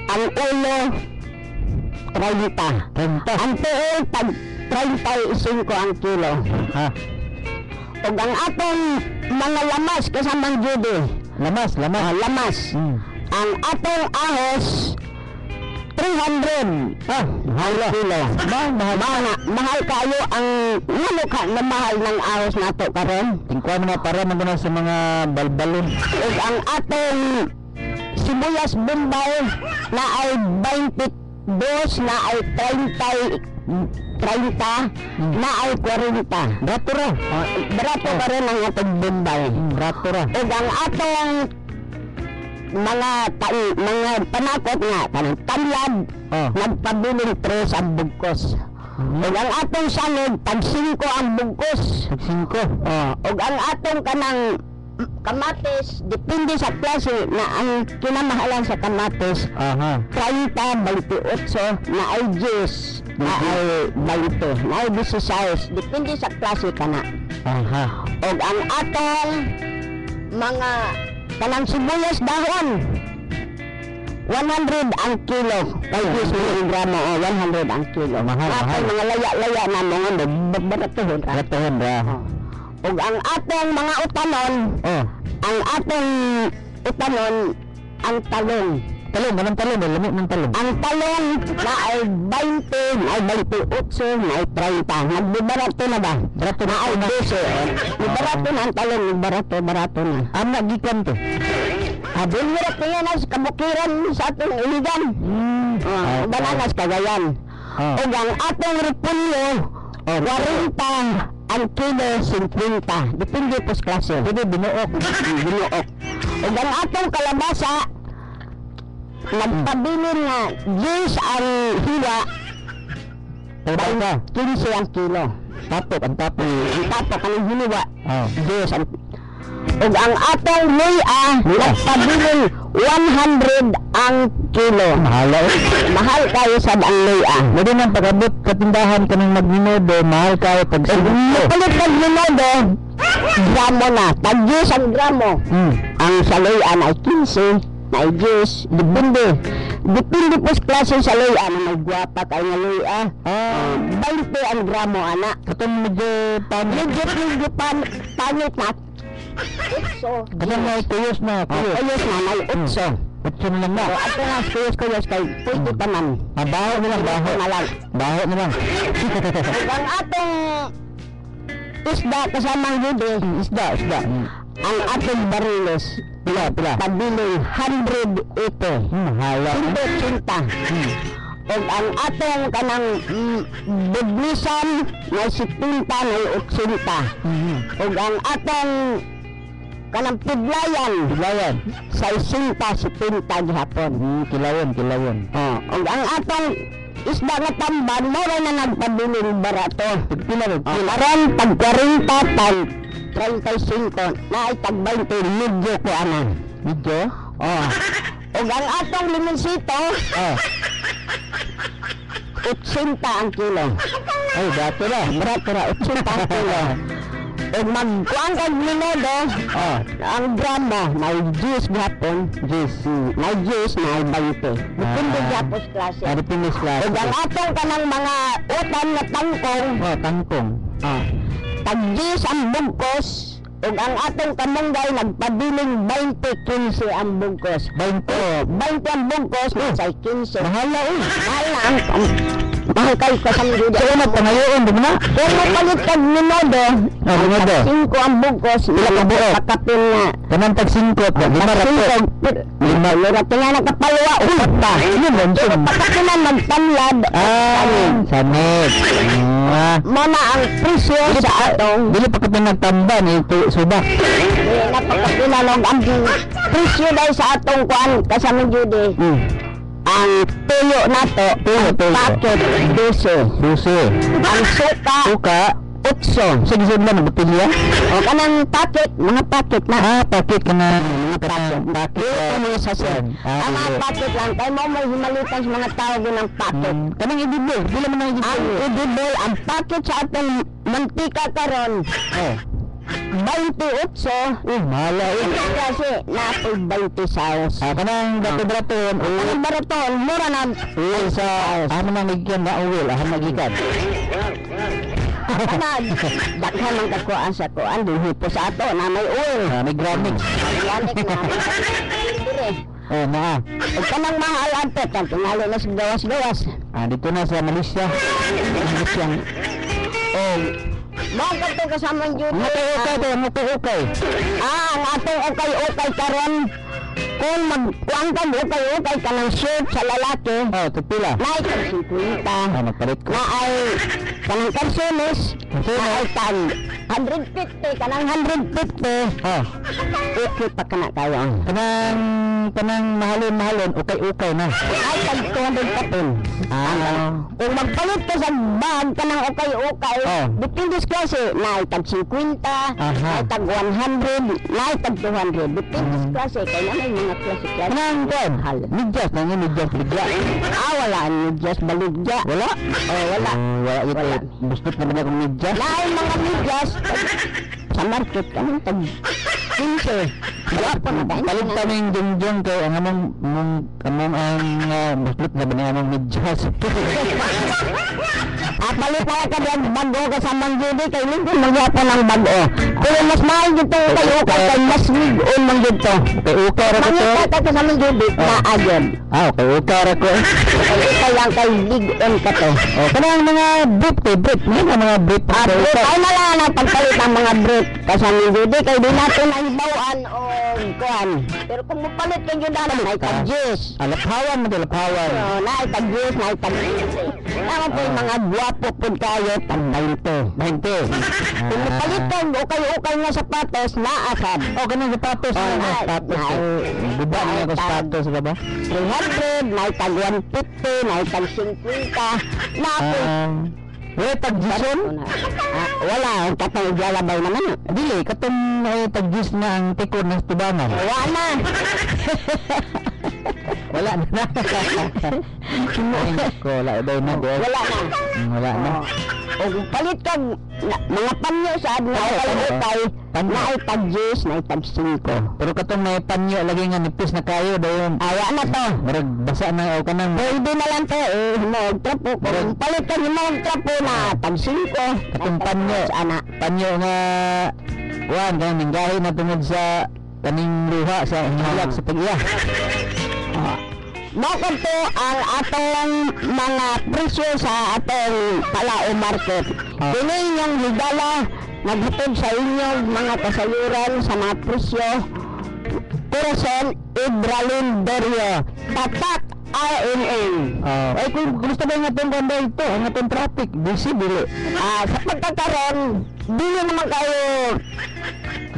ang ulo 30. Ang tuol tag 35 ang kilo. Ha. Ug ang atong mga lamas kasamang Judy. Lamas. Ang atong ahos 300. Mahal kilo. Mahal kayo ang nalukha na mahal ng ahos nato karon. Tingkuan mo para maguna sa mga balbalon. Ug ang atong sibuyas Bombay na ay 22, na ay 30, na ay 40. Barato ra. Barato pa rin ang atong Bombay. Barato ra. Ug ang atong mga panakot nga kanang tanlad, nagpabiling 3 ang bugkos. Ug ang atong sanod tag 5 ang bugkos. Tag 5. Ug ang atong kanang kamatis depende sa klase na ang kinamahalan sa kamatis. 30, 28 na ay 10, na ay 20, na ay 16, depende sa klase kana. Og ang atong mga kanang sibuyas dahon 100 ang kilo. Kay 10 gramo o 100 ang kilo. Mahal. Mga laya-laya na mga baratuhon ra. Ug ang atong mga utanon, ang atong utanon, ang talong. Anong talong? Lamig ng talong. Ang talong na ay 20, na ay 28, na ay 30. Nagbibarato na ba? Barato na ay 12. Ibarato na ang talong, barato na. Anak gikan to. Dinhirat ko yan sa kabukiran sa atong iligan. Bananas Cagayan. Ug ang atong repolyo, 40 ang kilo, 50. Depende po sa klase. Pwede binuok. Ug ang atong kalabasa, nagpabilin nga 10 ang hiwa, 15 ang kilo. Tapok ang hiniwa, 10 ang. Ug ang atong luya, nagpabilin 100 ang kilo. Mahal kayo sa ang luya. Pwede nang pagabot katindahan ka ng magninodo, mahal kayo pag Palit magninodo, gramo na, tag 10 ang gramo. Ang sa luya na ay 15, na ay 10, depende po sa klase sa luya, na may gwapa kayo nga luya. 20 ang gramo, anak. Katong medyo Medyo pangit na. Katong may kuyos na. Kuyos na, may 8. 8 na lang na. Ato nga kuyos kay pwede pa man. Baho na lang. Baho na lang. Baho na lang. Ug ang atong isda kasamang jude. Isda. Ang atong bariles. Pila. Pabiling 180. Hala. 180. Og ang atong kanang bugnisan na 70 na 80. Og ang atong kanang pidlayan sa 60-70 gihapon. Kilawon. Og ang atong isda nga tamban mo na nagpabiling barato. Karon tag 40 tag 35 na ay tag 20 medyo ko anan. Medyo? Og ang atong limonsito 80 ang kilo. Ay, dato na. Barato ra 80 ang kilo. Og magkuang kag minudo, ang gramo may juice gapon, may juice na 20. Depende gapos klase. Pinis klase. Og ang atong kanang mga utan na tangkong, Tangkong. tag juice ang bugkos, og ang atong kamunggay nagpabiling 20-15 ang bugkos. 20 ang bugkos, sa 15. Mahal na Mahal na ang mahal kayo kasang juda. So, pangayoon, di ba na? Kung mapalit kag minudo, minudo. 5 ang bugkos, Ilang ang buo? Kakapin nga. Kanang tag-singkot. Lima rato. Lima rato nga nakapalwa, upat pa. Pero pagkakinan magtanlad, Sanit. mana ang presyo sa atong Dili pa ka nagtamba ni subak. napakakinan ang presyo dahil sa atong kuan kasamang jude. Ang tuyo nato, packet 12. Ang suka 8. Sige na botelya. O kanang packet, mga packet na. Paket ka na. Packet. Ito mga sasyan. Ang mga packet lang, kaya mo may himalitan sa mga tao ng packet. Kanang edible. Dili man ang Ang edible. edible, ang packet sa atong mantika karon 28. Mahala Ito kasi napoy 20 saos. Kanang dato-braton. Ang baraton, mura na Sa amo na nagyan na uwil. Magikan. kanag. Dakhan ang kakuan sa kuan, duhipo sa ato na may oil. May gramix. Yanik na. Dire. Na. Ug kanang mahal ato, tingali na sa gawas-gawas. Dito na sa Malaysia. Mao kadto kasamang jud. Ukay. Ang atong ukay-ukay karon kung magkuang ka ukay-ukay ka ng shirt sa lalaki, Tupila. naay kag 50. Magpalit ko. Na ay kanang kalsones, na ay tag 150, kanang 150. Okay pa kana kayo. Kanang mahalon, ukay na. Ay tag 200 kapin. Kung magpalit ka sa bag kanang ukay-ukay, depende sa klase, na ay tag 50, na ay tag 100, na ay tag 200. Depende sa klase, kaya na may mga klase. Kanang kan. Midyas ligya. Wala medyas baligya. Wala? Wala. Wala ito. Bustot naman akong midyas. Na ay mga medyas sa market kanang tag 15. Wala pa na dahil. Palit kaming jungjung kay ang among ang bustot na ba among midyas. Palit na ka diyan bago ka sa manggidi kay lingkod magyapon ang bago. Pero mas mahal dito kayo kay mas ligon man dito. Kay ukay ra ko to. Mangita ka sa manggidi na agad. Okay, ukay ra ko. Kay lang kay ligon ka to. Kanang mga brief. Mga brief. Ay mala na pagpalit ang mga brief kasi ang manggidi kay di natin ang bawaan o kuan. Pero kung mapalit kay jud na ay tag juice. Alapawan. Na ay tag juice, na ay tag tama po yung mga guwapo po kayo, tag 20. Kung mapalit ka, ukay nga sapatos, naasad. Ganun sapatos. Buba niya ko sapatos, ba? 300, na ay tag 150, na ay tag 50, na po. Tag-jison? Wala, ang katong igalabay naman. Dili, katong tag-jis na ang tikod ng tubangan. Wala na. Wala na. Wala daw na. Wala na. O palit ka, mga panyo sa na ukay, na ay tag 10, na ay tag 5. Pero katong may panyo lagi nga nipis na kayo daw yun. Wala na to. Marag basa na o kanang. Pwede na lang to, hinog trapo. Kung palit ka hinog trapo na tag 5. Katong panyo. Panyo nga kanang ninggahi na tungod sa kaning luha sa hinalak sa pag-iya. Bakit to ang atong mga presyo sa atong palao market. Kini yung higala naghatod sa inyo mga kasayuran sa mga presyo. Corazon Ibralin Dorio, Tatak RNN. Ay kung gusto ba nga itong ganda ito, ang itong traffic, busy dili. Sa pagkakaroon, dili naman kayo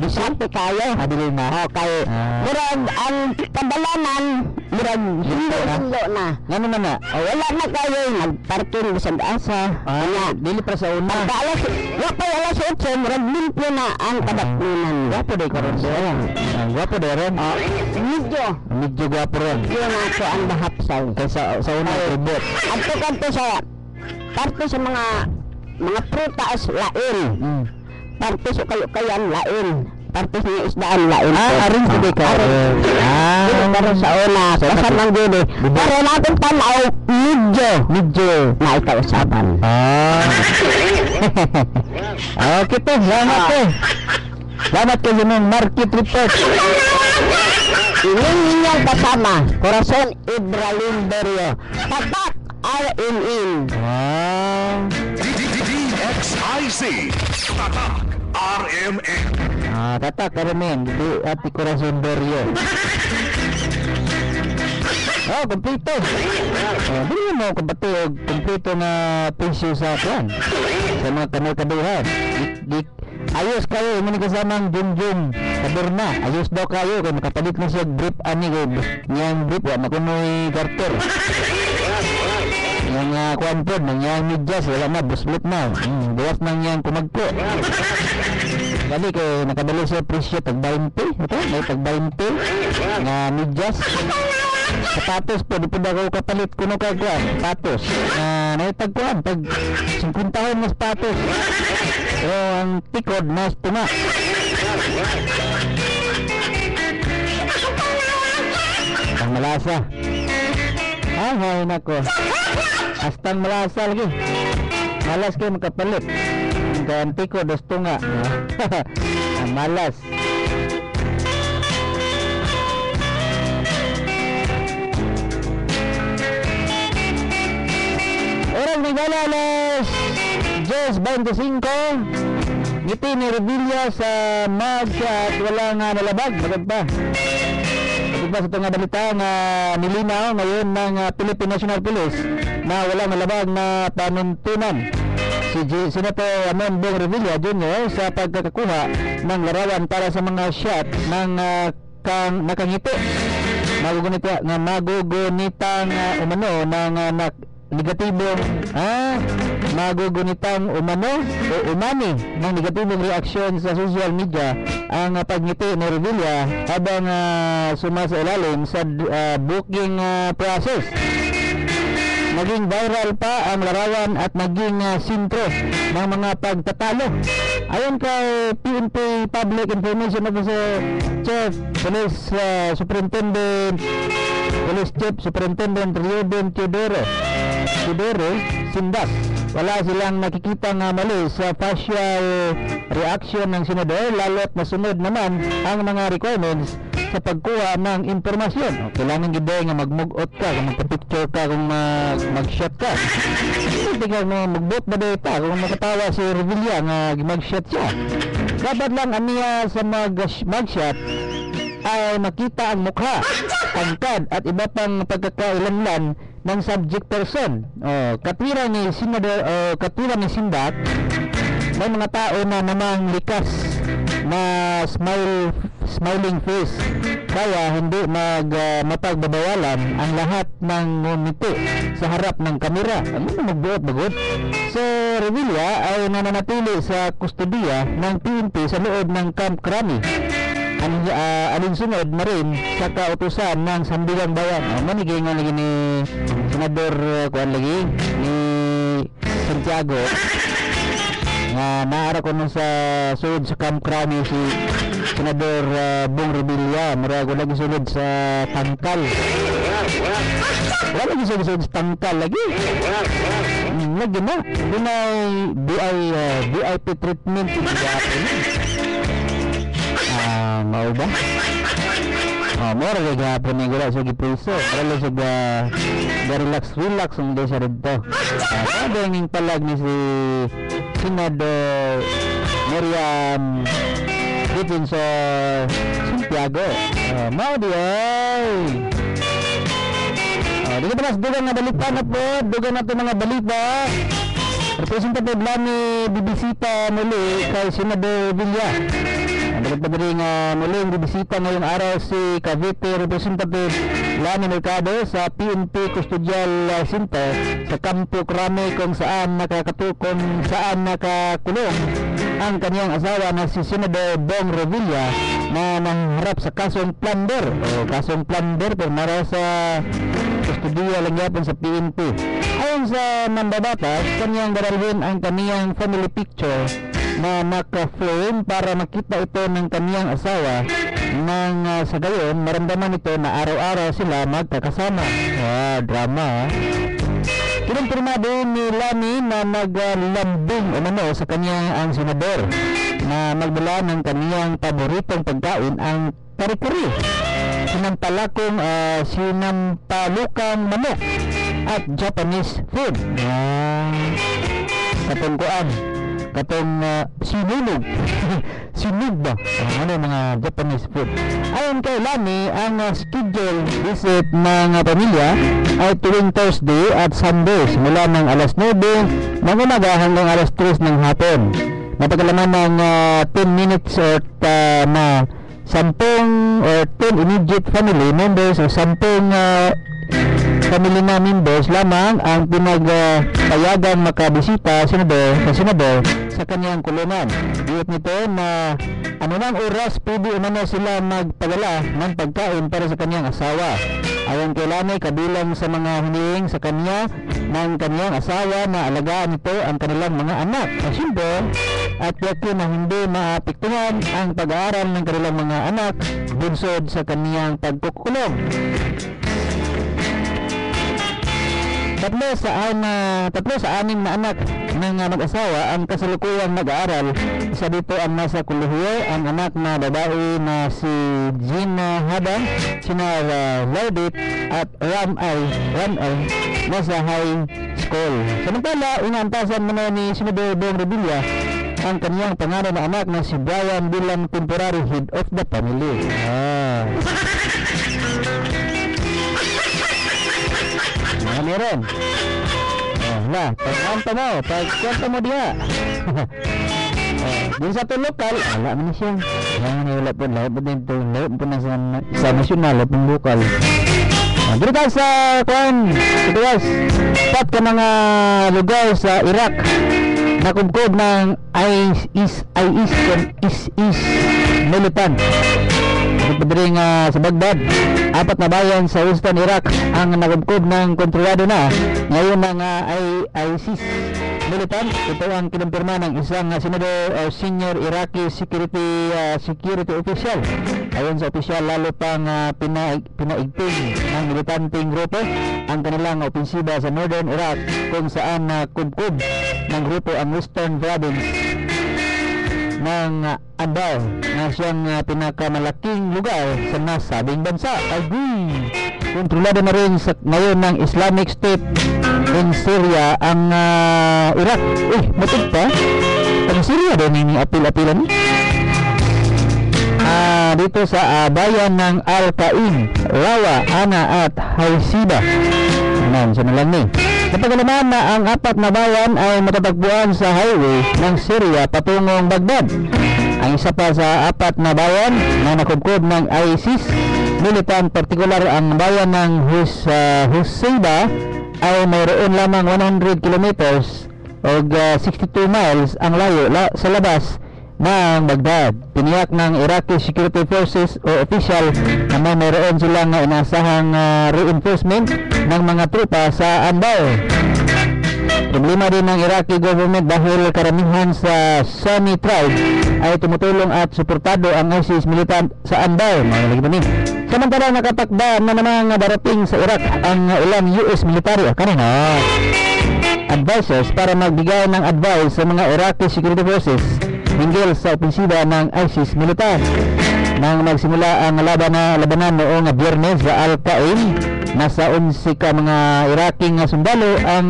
disante kayo. Dili na. Kayo. Murag ang kabalanan, murag hindo na. Ngano na na? Wala na kayo nagparking sa asa. Dili para sa una. Pagka alas 8, murag limpyo na ang kadaklunan. Gwapo day karon siya. Gwapo day ron. Medyo gwapo ron. Yun ako ang bahapsaw. Kaysa sa una tribute. Adto kanto sa parte sa mga prutas lain. Parte sa kayo-kayan lain. Parte sa isdaan lain. Arin sa di ka. Pero sa una, kasan ng gini. Pero natin tanaw, medyo na ikausapan. Okay po, salamat po. Salamat kayo sa mga market report. Inyong kasama, Corazon Ibralin Dorio, Tatak RNN. DXIC Tatak RMN. Tatak RMN, di Ati Corazon Dorio. Kompleto. Dili mo kapatid, kompleto na presyo sa kwan. Sa mga kanal-kaduhan. Ayos kayo, hindi kasamang Junjun Kaderna. Ayos daw kayo, kaya makapalit na siya grip ani ko. Niyang grip, wala makunoy garter. Yang kwan po, niyang medyas, wala na, buslut na. Buwas nang niyang kumagpo. Kali kayo, nakadali siya presyo, tag-20. Ito, may tag-20 na medyas. Sapatos po, di po daw kapalit kuno kagwan. Sapatos. Naitagkuhan, tag 50 taon na sapatos. So, ang tikod na tuma. Ang malasa. Ay, nako. Hastang malasa lagi. Malas kayo makapalit. Ang tikod, dos tunga. Ang malas. Orang regalo alas 10:25. Ngiti ni Revilla sa mag at wala nga nalabag. Magad pa. Magad pa sa ito nga balita nga nilinaw ngayon ng Philippine National Police na wala nalabag na panuntunan si Senator Amon Bong Revilla Jr. sa pagkakakuha ng larawan para sa mga shot ng nakangiti. Magugunitang umano ng negatibong magugunitang umano o umani ng negatibong reaksyon sa social media ang pagngiti ni Revilla habang sumasailalim sa booking process. Naging viral pa ang larawan at naging sintro ng mga pagtatalo. Ayon kay PNP Public Information Officer Chief Police Superintendent Reuben Teodoro Sindas, wala silang nakikita nga mali sa facial reaction ng senador, lalo't nasunod naman ang mga requirements sa pagkuha ng impormasyon. Kailangan gid nga magmugot ka, kung magpa-picture ka, kung mag-shot ka. Hindi ka mag-vote ba data kung makatawa si Revilla nga mag-shot siya. Dapat lang aniya sa mag-shot ay makita ang mukha, tangkad at iba pang pagkakailanlan ng subject person. Katwira ni Sindak, may mga tao na namang likas na smiling face, kaya hindi mapagbabawalan ang lahat ng ngumiti sa harap ng kamera. Ano na magbuot-bugot? So, Revilla ay nananatili sa kustodiya ng PNP sa loob ng Camp Crami. Alinsunod na rin sa kautusan ng Sandigang Bayan. Manigay nga lagi ni Senador ni Santiago nga naara ko nun sa sud sa Camp Crami si Senador Bong Revilla. Murago lagi sulod sa tangkal. Wala lagi sulod sa tangkal lagi. Lagi na. VIP treatment sa gapon. Mau ba? Mura kay gapon ni gula sa gipriso. Para lang sa relax ang doon siya dito. Kada yung palag ni si Senador Miriam Dickinson Santiago. Mao di ay. Dito pa dugang nga balita na po, dugang na ito mga balita. Representative Lani bibisita muli kay Senador Villa. Balik pa rin muling bibisita ngayong araw si Cavite Representative Lani Mercado sa PNP Custodial Center sa Campo Crame kung saan nakakulong ang kanyang asawa na si Senador Bong Revilla na nangharap sa kasong plunder pero nara sa kustodiya lang yapon sa PNP. Ayon sa mambabatas, kanyang daralhin ang kaniyang family picture na naka-frame para makita ito ng kaniyang asawa nang sa gayon maramdaman ito na araw-araw sila magkakasama. Drama. Kinumpirma din ni Lani na naglambing sa kanyang ang senador na magdala ng kaniyang paboritong pagkain ang kare-kare, sinampalukang manok at Japanese food. Katong sinunog sinog ba? Ano mga Japanese food. Ayon kay Lani, ang schedule visit ng pamilya ay tuwing Thursday at Sunday simula ng alas 9 ng umaga hanggang alas 3 ng hapon. Napagalaman ng 10 minutes or na 10 or 10 immediate family members o 10 family na members lamang ang pinagpayagang makabisita sa senador sa kanyang kulungan. Diyot nito na anumang oras pwede sila magpadala ng pagkain para sa kanyang asawa. Ayon kay Lani, kabilang sa mga hiniling sa kanya ng kanyang asawa na alagaan nito ang kanilang mga anak. Siyempre, at yakin na hindi maapektuhan ang pag-aaral ng kanilang mga anak bunsod sa kaniyang pagkukulong. Tatlo sa anim na anak ng mag-asawa ang kasalukuyang nag-aaral. Isa dito ang nasa kolehiyo, ang anak na babae na si Gina Hadan, sina Laudit at Ram ay nasa high school. Samantala, inaantasan muna ni Senador Bong Revilla ang kanyang pangarap na anak na si Brian bilang temporary head of the family. Meron. Pagkanta mo diha. Din sa lokal, wala man siya. Wala po din to, po na sa nasyonal at lokal. Dito tayo sa pat ka mga lugar sa Iraq na kumkod ng ISIS militant. Pagpadaring sa Baghdad, 4 na bayan sa Western Iraq ang nagubkob ng kontrolado na ngayon ng ISIS militant. Ito ang kinumpirma ng isang senador o senior Iraqi security official. Ayon sa opisyal, lalo pang pinaigting ng militanteng grupo ang kanilang opensiba sa Northern Iraq kung saan kubkob ng grupo ang Western province ng Anbar na siyang pinakamalaking lugar sa nasabing bansa. Kontrolado na rin ngayon ng Islamic State in Syria ang Iraq. Matod pa? Ang Syria din yung apil-apilan dito sa bayan ng Al-Qaim, Rawa, Ana at Haisiba. Siya na lang Napagalaman na ang 4 na bayan ay matatagpuan sa highway ng Syria patungong Baghdad. Ang isa pa sa 4 na bayan na nakubkob ng ISIS militant, partikular ang bayan ng Husayba ay mayroon lamang 100 kilometers o 62 miles ang layo sa labas ng Baghdad. Tiniyak ng Iraqi Security Forces o official na mayroon silang inaasahang reinforcement ng mga trupa sa Anbar. Problema din ng Iraqi government dahil karamihan sa Sunni tribe ay tumutulong at suportado ang ISIS militant sa Anbar. Samantala, nakatakda na namang darating sa Iraq ang ilang US military advisors para magbigay ng advice sa mga Iraqi Security Forces hinggil sa opensiba ng ISIS militant. Nang magsimula ang labanan noong Biyernes sa Al-Qaim, nasa 11 ka mga Iraqing sundalo ang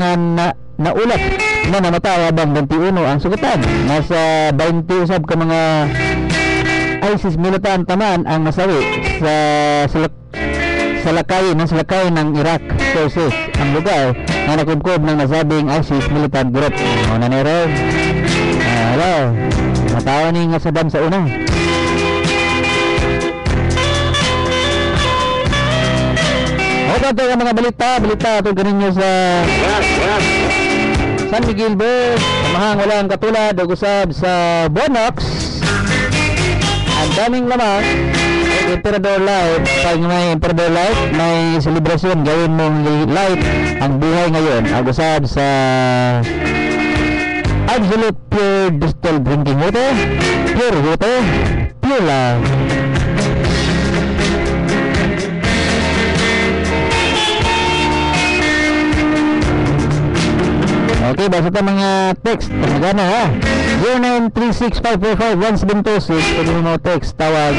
naulat na namatay habang 21 ang sugatan. Nasa 20 usab ka mga ISIS militant taman ang nasawi sa salakay ng Iraq forces ang lugar na nakubkob ng nasabing ISIS militant group. Ano na nero? Hello, natawa ni nga Saddam sa una. Ito ang mga balita ito ganinyo sa San Miguel Bay. Samahang walang katulad o usab sa Bonox. Ang daming lamang Emperador Light. Pag may Emperador Light, may celebration, gawin mong light ang buhay ngayon. Ang usab sa Absolute Pure Distilled Drinking Water, pure love. Okay, basta ito mga text. Pagana ha. 0936-545-1726. Pwede mo text, tawag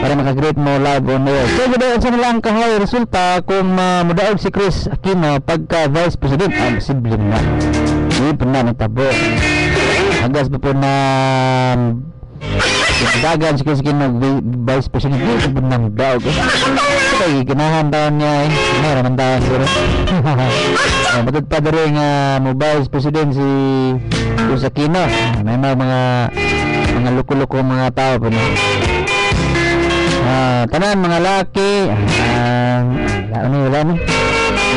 para makagreet mo live on air. So, ganoon sa nilang kahay resulta kung mudaog si Chris Aquino pagka Vice President. Posible na. Hindi po na nagtabo. Hagas pa po na dagan si Chris Aquino Vice President. Hindi po na mudaog. Kaya ginahan taon niya eh. Mayroon ang taon siguro. Matod pa rin mo Vice President si Chris Aquino. May mga luko-luko mga tao po na. Tanan mga laki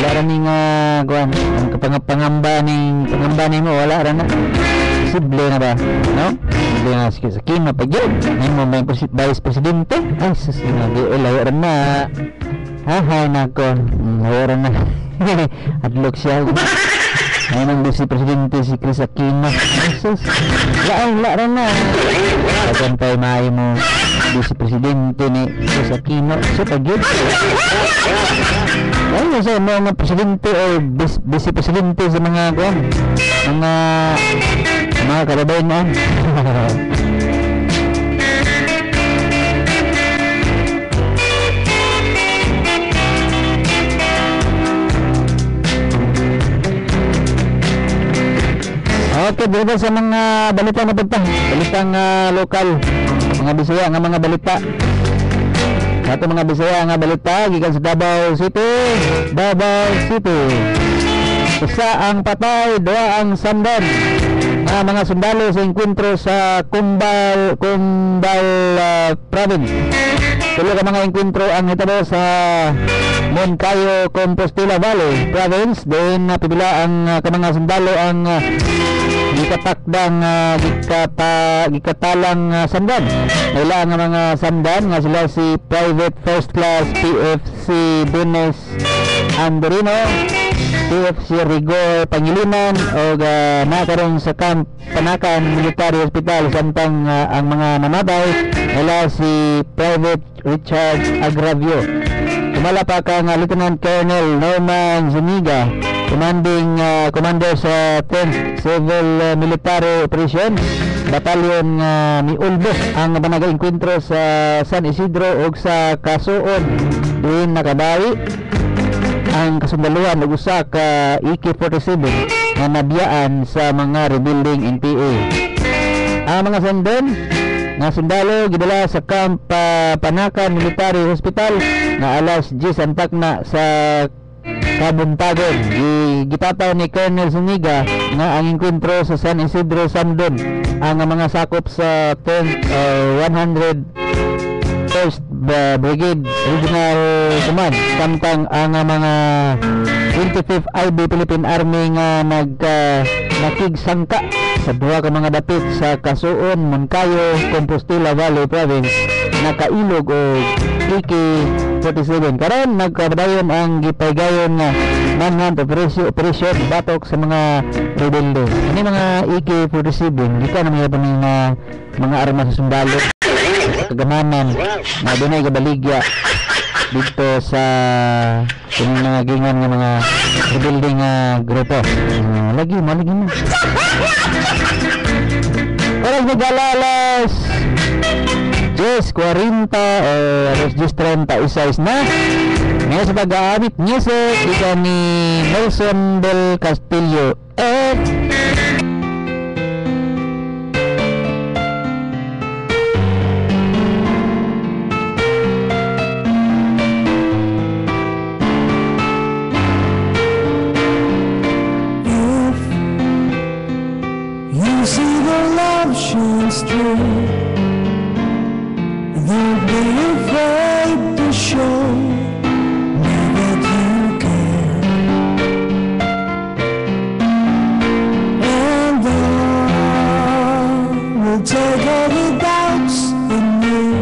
wala rin kuwan ang pangamba ni mo wala rin na posible na ba no posible na si Aquino pag yun mo may Vice Presidente ay layo rin na hahay na ko layo rin na adlok siya ay nang Vice Presidente si Chris Aquino wala rin na agan tayo maayo mo Vice Presidente ni Chris Aquino so pag yun ay sa mga presidente o Vice Presidente sa mga kalabayan na okay, dito sa mga balita na balitang lokal mga Bisaya nga mga balita ato mga Bisaya nga balita gikan sa Davao City isa ang patay, dua ang sandan mga sundalo sa enkwentro sa Cumbal province. Tulo ka mga enkwentro ang hitabo sa Moncayo, Compostela Valley province. Doon pibila ang mga sundalo ang gikatakdang gikatalang sandan. Wala nga mga sandan nga sila si Private First Class PFC Bunes Andorino, PFC Rigor Pangilinan o nakaroon sa Camp Panakan Military Hospital samtang ang mga namatay wala si Private Richard Agravio. Tumala pa kang Lieutenant Colonel Norman Zuniga, commander sa 10th Civil Military Operation Batalyon ni Ulbos ang naga-enkwentro sa San Isidro o sa Kasuon. Doon nakabawi ang kasundaluhan ng usa ka AK-47 na nabiyaan sa mga rebuilding NPA. Ang mga sandan nga sundalo gidala sa Camp Panakan Military Hospital na alas 10 antak na sa Kabuntagon. Gitataw ni Colonel Zuniga nga ang enkwentro sa San Isidro Samdon ang mga sakop sa 101st Brigade Regional Command samtang ang mga 25th IB Philippine Army nga nakigsangka sa duha ka mga dapit sa Kasuon, Moncayo, Compostela Valley Province nakailog o AK-47. Karon nagkabadayon ang gipaygayon nga manhunt operation batok sa mga rebelde. Ano mga AK-47 gikan na mga armas sa sundalo kagamanan na dunay gabaligya dito sa mga gingan ng mga rebuilding grupo. Lagi mo oras nagalalas 10:40 o alas 10:36 na Ngayon sa pag-aabit music, isa ni Nelson del Castillo. You see the love shines through. Don't be afraid to show me that you care. And I will take all the doubts in you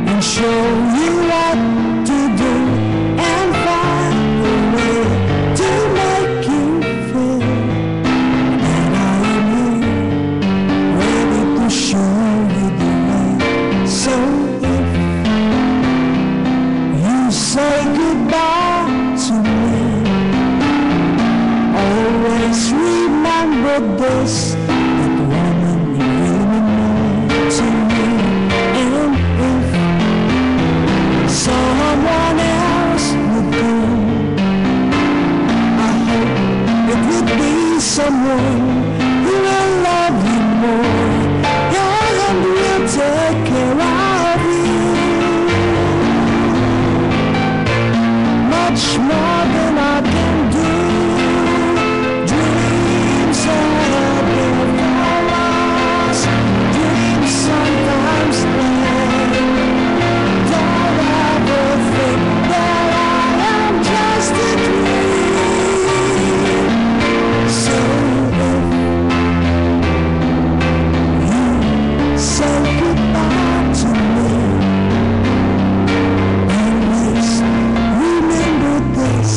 and show you what to do and find a way to make you feel that I am here, ready to show you the way. So if you say goodbye to me, always remember this, that woman you really mean to me. And if someone else would come, I hope it would be someone who will love you more and will take care of you much more than I can do. Dreams are there for us. Dreams sometimes end. Don't ever think that I am just a dream. So if you say goodbye to me, always remember this,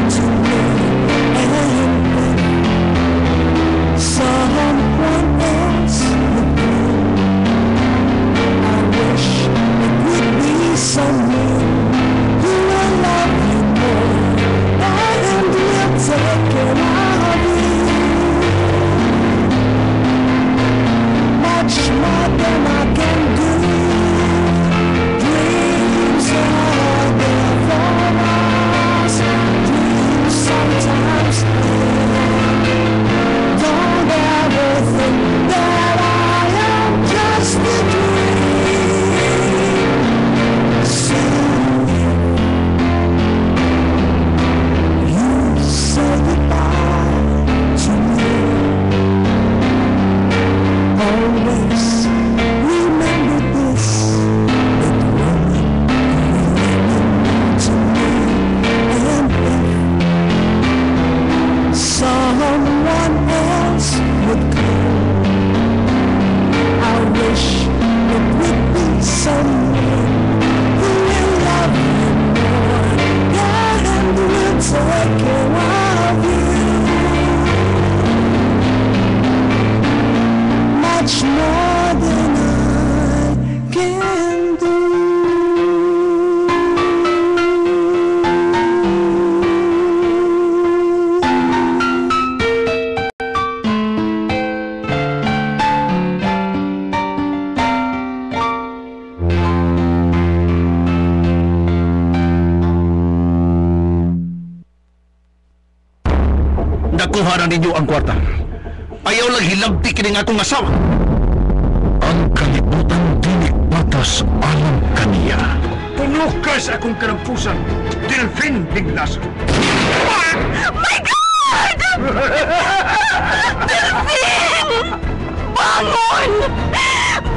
to me. And if someone else would come, I wish it would be someone who will love you more and will take care of you much more than I can do. Dreams are there for us. Dreams sometimes end. Don't ever think that I am just a dream. So you say goodbye to me, always remember this, that woman you really mean to me. And if someone else would come, I wish it would be someone who will love you more and will take care of you much more than I can do. Nakuha na ninyo ang kwarta. Ayaw lang hilabti kining akong asawa. Ang kalibutan dinik patas alam kaniya. Puno ka sa akong karampusan, Delphine Diglas. My God! Delphine! Bangon!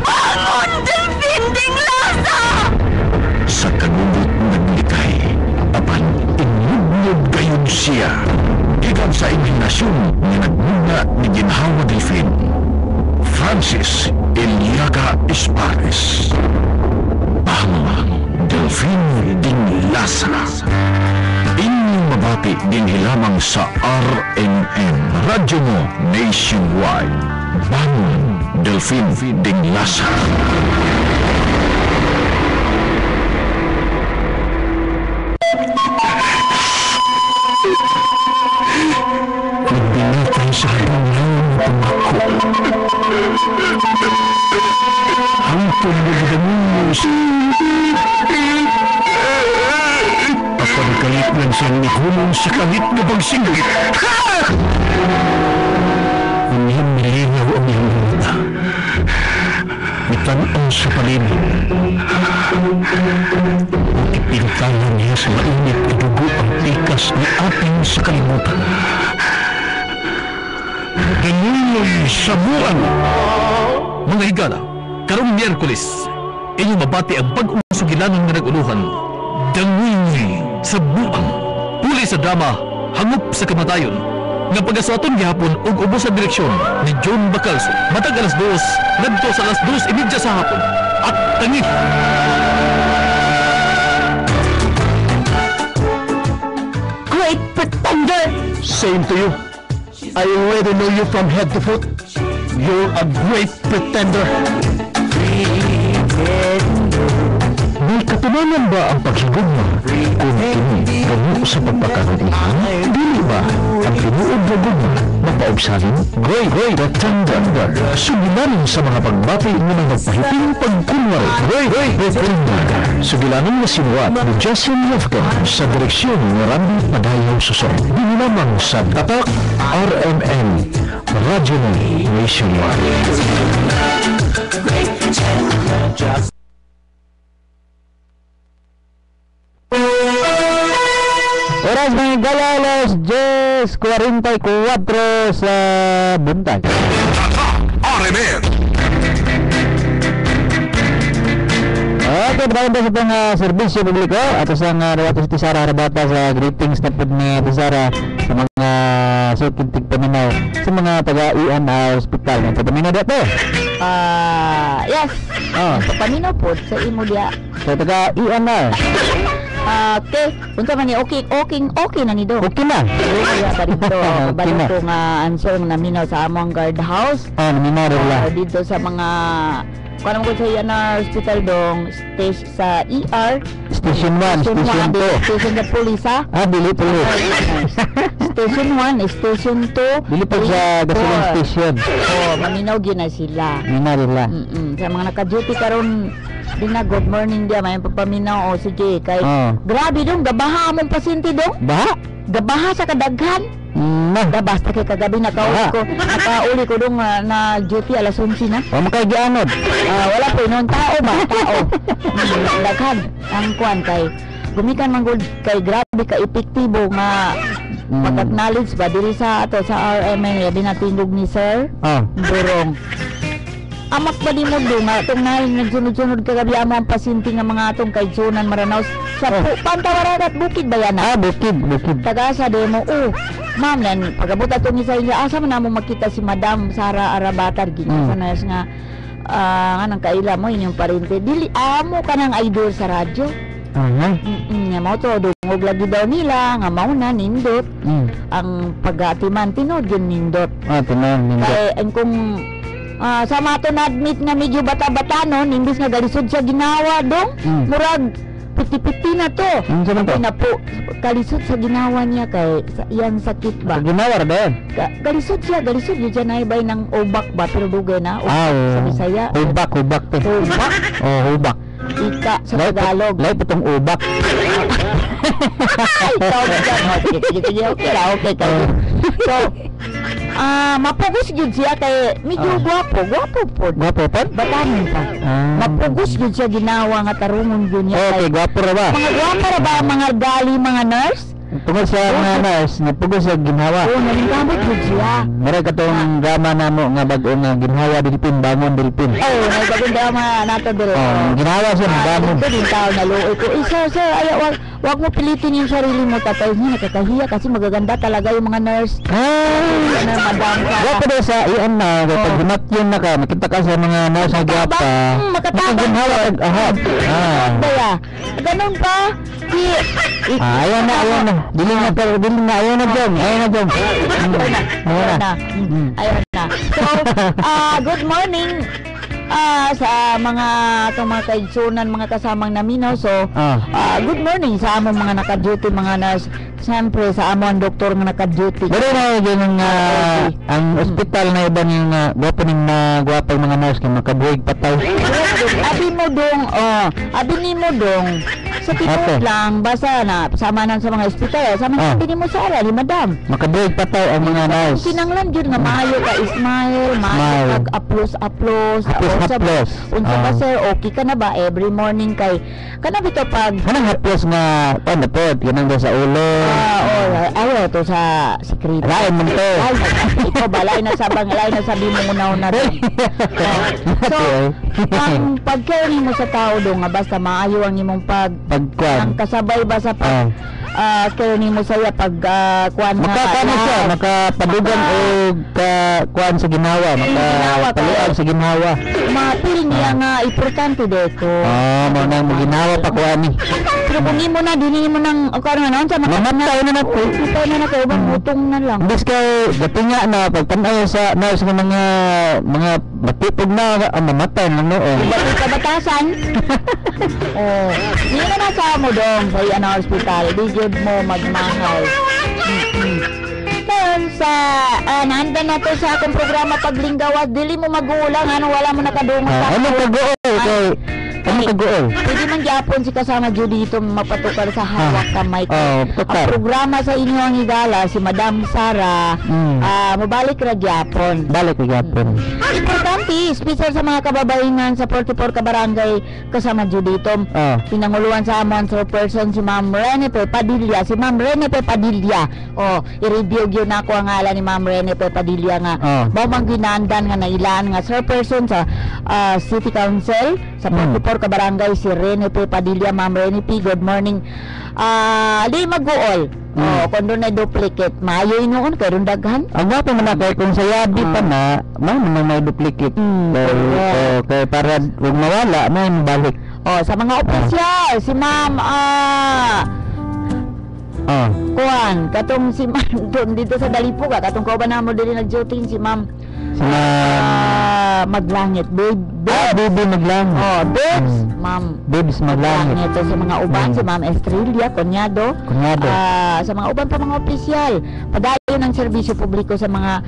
Bangon, Delphine Dinglasa! Sa kanunod naglikay, apan inyugnyog gayon siya. Ikan sa imahinasyon ni nagmuna ni Ginhawa Delphine, Francis Eliaga Espares. Bangon, Delphine Dinglasa. Inyong mabati din hilamang sa RNN, radyo mo nationwide. Bangon, Delphine Dinglasa. Nagbinatay sa hanggang ng pangako. Ang pumulgamin Kapagkalit lang siyang nihulong sa kalit na pagsinggit. Unihang nilingaw ang iyong mata. Mitanaw sa palibig. Ipintalan niya sa mainit na dugo ang tikas ni ating sa kalimutan. Ganunong sabuan. Mga higala, karong Miyerkules, inyo mabati ang pag-umusugilanon nga nag-uluhan. Danguy sa buang, puli sa drama, hangop sa kamatayon. Nga pag-asuaton gihapon ug ubos sa direksyon ni John Bacalso. Matag alas 2, ngadto sa alas 2:30 sa hapon. At tangif! Great Pretender! Same to you. I already know you from head to foot. You're a great pretender. May katunayan ba ang pagsugod mo kung kini gamo sa pagpakaroon? Dili ba ang tinuod na gugma mapaubsalin? Great pretender. Sugilanin sa mga pagbati ng mga nagpahiting pagkunwari. Great pretender. Sugilanin na sinuwat ni Justin Lofton sa direksyon ni Randy Padayaw Susong. Dili lamang sa Tatak RMN Radyo Nationwide. Oras mga gala, alas 10:44 sa buntag. RMN. Okay, bagaimana sa itong serbisyo publiko at sa Rawato si Tisara Rabata sa greetings na po ni Tisara sa mga sukintig paminaw sa mga taga-IAN Hospital ng paminaw dito. Yes. Paminaw po sa imo diya. So taga-IAN na. Okay, unsa man ni okay na ni do. Okay na. Kaya pa dito, Okay balik na. ko nga answer nga naminaw sa among guardhouse. Naminaw rin Dito sa mga kanang ko sa IAN Hospital dong stage sa ER. Station 1, Station 2. Station sa police ha. Dili po. Station 1, Station 2. Dili po sa gasoline station. Maminaw gina sila. Minaw rin. Sa mga naka-duty karon din na good morning dia may papaminaw sige kay grabe dong gabaha among pasyente dong. Baha? Gabaha sa kadaghan. Da basta kay kagabi nakauli ko dong na duty alas 11 na. Makagianod. Wala po noon tao ba? Tao. Daghan ang kuan kay gumikan man gud kay grabe ka epektibo nga pag-acknowledge ba diri sa ato sa RMN labi na tindog ni sir. Burong. Amak ba di mo do nga itong nagsunod-sunod kagabi ang pasyente nga mga atong kay Jonan Maranaos sa Pantawaragat Bukid Bayana. Bukid. Taga sa demo. Ma'am nan pagabot ato ni sa inyo asa man namo makita si Madam Sara Arabatar ginasa na nga nang kaila mo inyong parente dili amo kanang idol sa radyo. Nga mo to dungog lagi daw nila nga mauna nindot ang pag-atiman tinod yun nindot. Nindot. Kay kung sa mato na-admit nga medyo bata-bata nun, imbis nga galisod siya ginawa dong, murag piti-piti na to. Sabi na po, galisod sa ginawa niya kay iyang sakit ba? Ginawa ba yan? Galisod yun dyan ay bay ng ubak ba, pero dugay na, sa Bisaya. Hubak to. Ubak? Hubak. Ika sa Tagalog. Lay itong ubak. Ay, okay kayo. So, mapugos yun siya kay medyo gwapo po. Gwapo po? Batanin pa. Mapugos yun siya ginawa nga tarungon yun niya. Okay, gwapo ra ba? Mga gwapo ra ba mga gali, mga nurse? Tungkol sa mga nurse, napugos sa ginhawa. Naligamot yun siya. Meron ka itong drama na mo nga bago nga ginhawa Dilipin, bangon Dilipin. Nagagong drama nato dire. Ginhawa siya, bangon. Ito din tao na luoy ko. Sir, wag mo pilitin yung sarili mo. Tatay niya, nakakahiya kasi magaganda talaga yung mga nurse. Madam ka. Gwapo na sa iyan na, kapag gimatyon na ka, makita ka sa mga nurse na gwapa. Makaginhawa kag-ahab. Kaya, ganun pa. Ayaw na. Dili na, ayaw na Jom. Ayun na. So, good morning. sa mga itong mga kaigsunan, mga kasamang naminaw. So, good morning sa among mga naka-duty, mga nurse. Siyempre, sa among doktor nga naka-duty. Pero na yung ang ospital na iba yung gwapo ning gwapang mga nurse kay makabuhig patay. Abi ni mo dong sa tipod lang basta na sama nan sa mga ospital sama ni mo Sara ni madam Makabuhig patay ang mga nurse. kinanglan jud nga maayo ka Ismail maayo kag aplos unsa ba sir okay ka na ba every morning kay kana bito pag Anong haplos nga ano po, ganang sa ulo. ayaw to sa secret. Lain man to. Ito balay na sa banglay na sabi mo na rin. So, ang pag-care mo sa tao do nga basta maayo ang imong Pagkuan. ang kasabay ba sa pag care nimo saya pag kuan nga Makakano siya, makapadugan o kuan sa ginawa, makapaluag sa ginawa. mapiling niya nga importante dito. Mo nang ginawa pa kuan ni. Pero kung imo na dinhi mo nang kuan nga naon sa Mamatay na na po. Ito na kayo bang utong na lang. Imbes kay gatinga na pagtanaw sa nurse nga mga matipog na mamatay lang noon. Ba't ka batasan? Hindi na nasa mo dong sa iyan na hospital. Di jud mo magmahal. Ngayon sa nandun na to sa akong programa Paglinggawas, dili mo magulang wala mo nakadungos sa Ano kagool kay ano kagool? Pwede man gyapon si kasama Judy dito mapatukar sa hawak kamay ko. tukar. Ang programa sa inyo ang igala si Madam Sara. Mabalik ra gyapon. Balik gyapon. Importante, special sa mga kababayan sa 44 ka barangay kasama Judito. Pinanguluan sa amon so person si Ma'am Rene P. Padilla. Si Ma'am Rene P. Padilla. I-review yun ako ang ngalan ni Ma'am Rene P. Padilla nga. Bawang ginandan nga nailan nga sir person sa City Council sa 44 ka barangay si Rene P. Padilla. Ma'am Rene P. Good morning. Di mag-uol. Kung doon na duplicate, maayo noon kay ron daghan. Ang wapo man kay kung sa yabi pa na, may duplicate. Kay para huwag mawala, may balik. Sa mga opisyal, si Ma'am kuan, katong si Ma'am doon dito sa Dalipuga, katong kauban namo dili nag-duty si Ma'am Maglangit, Baby Maglangit. Babes, Ma'am Babes Maglangit. Ito sa mga uban, si Ma'am Estrella, Kunyado. Sa mga uban pa mga opisyal, padayon ng serbisyo publiko sa mga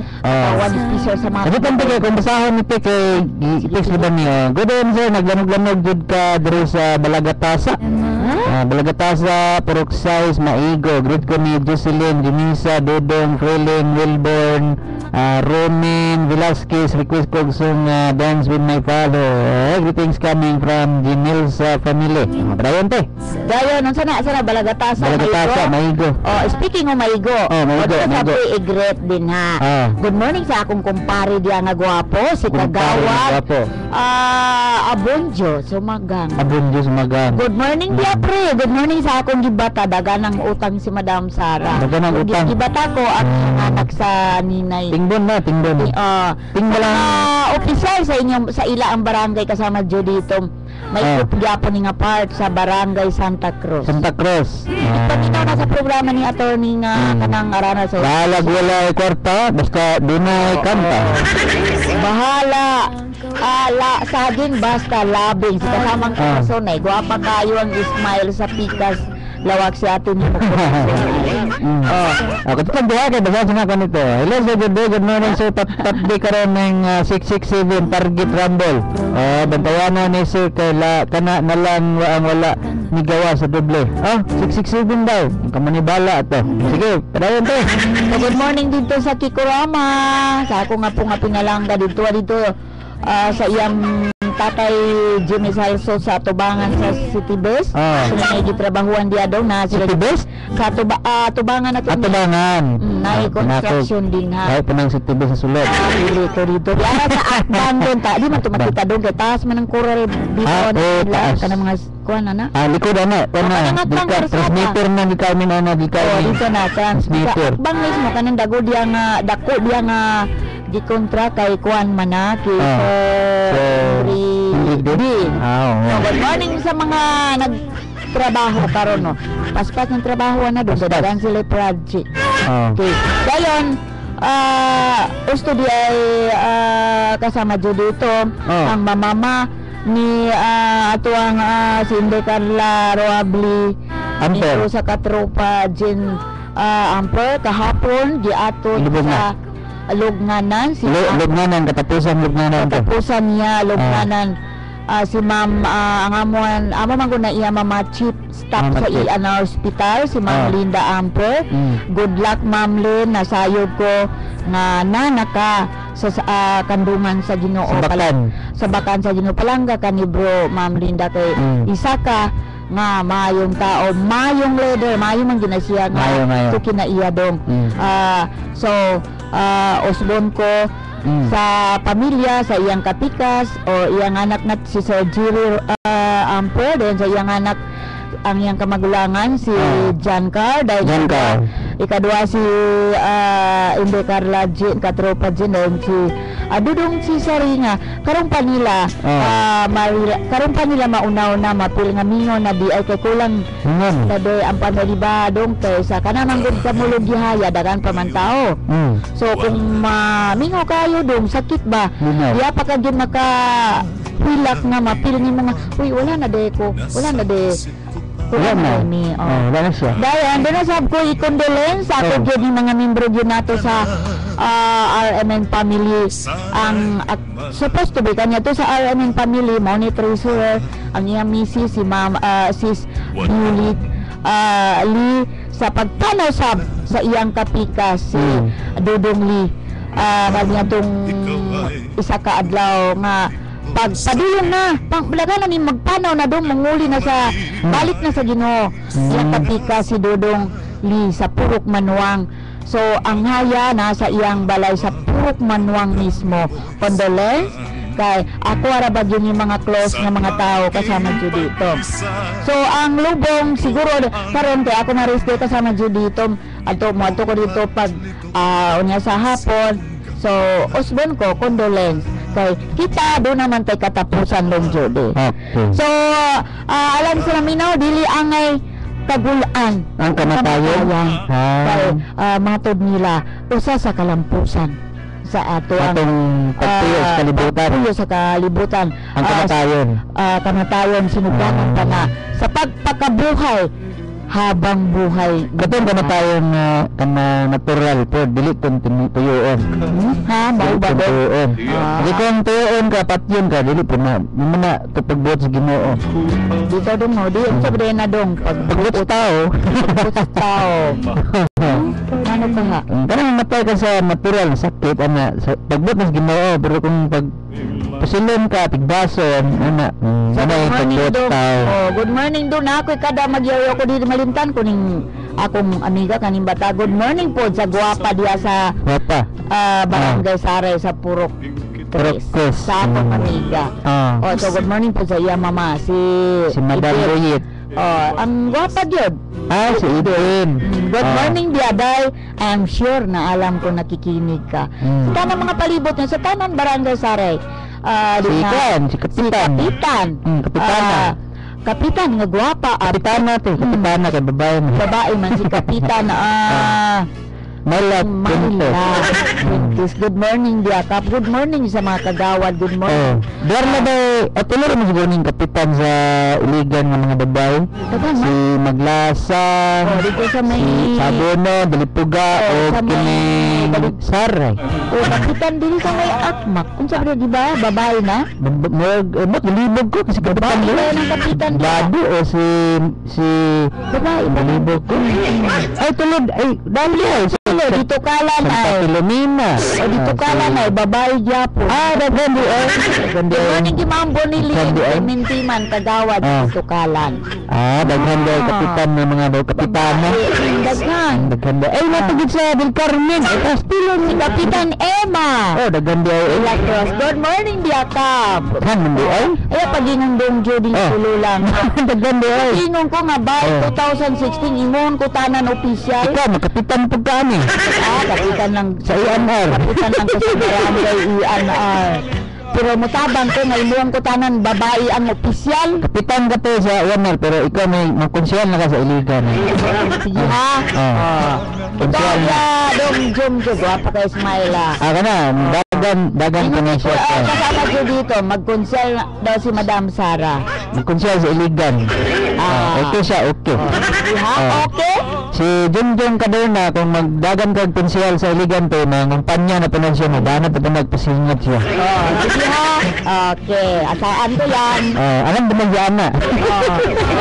one officer sa mga. Ano tanto kay kung basahon ni kay ipis ba niyo? Good day sir, naglamog-lamog jud ka diri sa Balagatasa. Balagatasa, Purok Size, Maigo, greet ko ni Jocelyn, Junisa, Dodong, Frelin, Wilborn, Romin, Velasquez, request ko gustong dance with my father. Greetings coming from Jinil's family. Padayon te. Dayon, sana Balagatasa, Maigo. Speaking of Maigo, Maigo. I-greet din ha. Good morning sa akong kumpare diya nga gwapo, si Kagawad. Abonjo, Sumagang. Good morning diya pre. Good morning sa akong gibata, daganang utang si Madam Sara. Daganang utang. Gibata ko ang anak sa ninay. Tingbon. Opisyal sa inyo sa ila ang barangay kasama Judito. May gyapon nga part sa barangay Santa Cruz. Ipakita na sa programa ni attorney nga kanang arana sa bahala wala kwarta basta dunay kanta. Bahala sa akin basta labing sa kasamang person ay guwapa kayo ang Ismail sa pikas lawak si atin ni katutang diha kay basa na kanito. Hello sir, good morning sir. Tatdi karon ng 667 target rumble. Bantayanan ni sir kay kana na lang ang wala ni gawa sa doble. 667 daw. Kamanibala ato. Sige, padayon to. Good morning dito sa Kikurama. Sa ako nga po nga pinalangga dito sa iyang tatay Jimmy Salso sa Tubangan sa City Best. Sila may gitrabahuan diya daw na sila City Best? Sa Tubangan na to. Tubangan. Na construction din ha. Ay punang City Best sa sulod. Dito. Yara sa Akbang doon ta. Di man to makita doon kay taas man ang kural dito na kana mga kuan na. Likod ana. Transmitter na di kami na di kami. Dito na transmitter. Bang mismo kanang dako diya nga gikontra kay kuan manaki good morning sa mga nagtrabaho karon no. Paspas ng trabaho na doon dagan sila project. Okay. Dayon Gusto di ay kasama dyan dito ang mamama ni ato ang si Inday Carla Roabli Amper. dito sa katropa Jin Amper kahapon di ato sa Lugnanan si Lugnanan, katapusan Lugnanan. katapusan niya Lugnanan. Si ma'am ang amo man ko na iya mama chief staff Mama sa Chief. Iana Hospital si Ma'am Linda Amper. Good luck Ma'am Lynn, nasayod ko nga naka sa kandungan sa Ginoo sa bakan sa Ginoo palangga ka ni bro Ma'am Linda kay isa ka nga mayong tao, mayong leader, mayong man ginasiya nga Mayo. to kinaiya dong. So usbon ko sa pamilya, sa iyang katikas o iyang anak na si Sir Jerry Amper, then sa iyang anak ang iyang kamagulangan si John Carr, dahil ikadua si Inday Carla Jin, katropa Jin, then si Dudong si Saringa karong pa nila karong pa nila maunaw na mapil nga mingo na di ay kay kulang tadoy ang panalibadong kay sa kanang gud kamulog gihaya dagan pa man tao. So kung mingo kayo dong sakit ba diya pa ka gyud maka hilak nga mapil ni mga uy wala na de ni wala na siya. dahil ando na sab ko i-condolence ako gyud ni mga membro gyud nato sa RMN family ang supposed to be kanya to sa RMN family monitor sir ang iyang misis si ma'am sis Julie Lee sa pagpanaw sa iyang kapikas si Dudong Lee kanya tong isa ka adlaw nga pagpadulong na paglaga na ni magpanaw na dong manguli na sa balik na sa Ginoo iyang kapika si Dudong Lee sa Purok Manuang. So ang haya na sa iyang balay sa Purok Manuang mismo. Condolence kay ako ara ba yun yung mga close na mga tao kasama dyan dito. So ang lubong siguro karon kay ako na rest day kasama dyan dito ato ko dito pag unya sa hapon. So usbon ko condolence kay kita do naman tay katapusan long jud. So alam sa naminaw dili angay kagulaan ang kamatayon kay matod nila usa sa kalampusan sa ato atong pagtuyo sa kalibutan. Pagtuyo sa kalibutan Ang kamatayon. Kamatayon sinugdanan pa na sa pagpakabuhay habang buhay. Katong kamatayon na natural po dili kon tuyoon. Mao ba do? Dili kon tuyoon ka patyon ka dili po na pagbuot sa Ginoo. Dito dong no, di sa na dong Pagbuot sa tao. Ano ka nga? Kanang matay ka sa natural sakit ana sa pagbuot sa Ginoo pero kung pag pasilon ka tigbason ana Good morning pagbuot dong. sa tao. Good morning dong. Ako kada magyayo ko dito malimtan ko ning akong amiga kaning bata. Good morning po sa guwapa diya sa Wapa. Barangay Saray sa Purok Tres. Sa akong amiga. So good morning po sa iya mama si Madam Ipit. Royit. Ang guwapa gyud. Si Idin. Good morning Diaday. I'm sure na alam ko nakikinig ka. Sa tanang mga palibot niya sa tanang Barangay Saray. Si Kapitan. Kapitana. Kapitan nga guwapa. Kapitana to, kapitana kay babae. Babae man si Kapitan. Malat. Quintis. Good morning Diakap. Good morning sa mga kagawad. Good morning. Dar na ba tuloy mo siguro ning kapitan sa iligan ng mga babae. Si Maglasa. Dito sa may si Sabono, Dalipuga o kini Saray. kapitan dili sa may akmak. Kung sabi di ba babae na? Malibog ko kasi kapitan Babae mo. ng kapitan Lado o si babae ba? malibog ko. Ay tulod ay dali ay. Dito kalan Santa ay. Filomena. Dito kalan ay babae gyapon. Daghan di ay. Good morning ki Ma'am Bonili. Gandi, ay. Mintiman kagawad dito kalan. Daghan di ay kapitan ng mga daw kapitana. Daghan. Daghan di ay matugid sa Del Carmen. Ay Castilo Si Kapitan Emma. daghan di ay. Ilacros. Good morning Diakap. Daghan di ay. Ay paginundong Judy Sululang. Daghan di ay. Tingong ko nga ba 2016 imon ko tanan opisyal. Ikaw makapitan pag kani. Kapitan lang Sa INR. Kapitan lang kasi barangay INR. pero mutabang ko nga imuang ko tanan babae ang opisyal. Kapitan ka to sa Wanal, pero ikaw may magkonsyal na ka sa Iligan. Sige ha. Ikaw ya jom gwapa kay Ismaila. Kana, dagan ka na siya. Kasama ko dito, mag-consel daw si Madam Sara. Magkonsyal sa Iligan. Okay siya, okay. Sige ha, okay? Si Junjun Cadena, kung magdagan ka konsyal sa Iligan to, mangumpanya na pa siya, magdanap pa magpasingat siya. Sige ha. Okay, asaan ko yan. Alam ba nagyan na?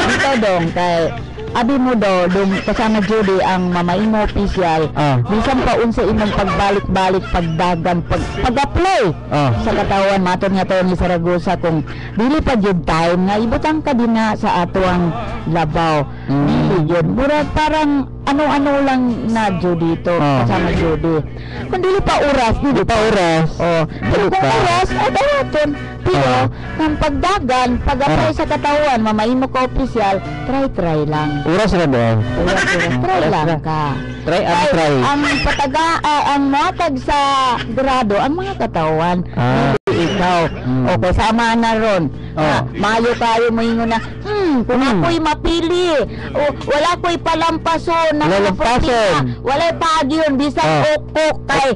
Dito dong, kay abi mo dong kasama Judy ang mamaimo official. Bisan pa unsa imong pagbalik-balik pagdagan pag-apply sa katawan maton nga to ni Saragosa kung dili pa jud time nga ibutang ka din na sa ato ang labaw. Dili jud murag parang ano-ano lang na Judy to kasama Judy. Kung dili pa oras. Dili pa oras dawaton. Pero kung pagdagan pag-apply sa katawan mamaimo ka official, try lang. Oras na doon. Try lang ka. Try. Ang pataga, ang matag sa grado, ang mga katawan. Hindi ikaw. O kasama na ron. Mayo kayo mo ingon na, kung ako'y mapili, wala ko'y palampason, wala pagyon, bisang ukok kay,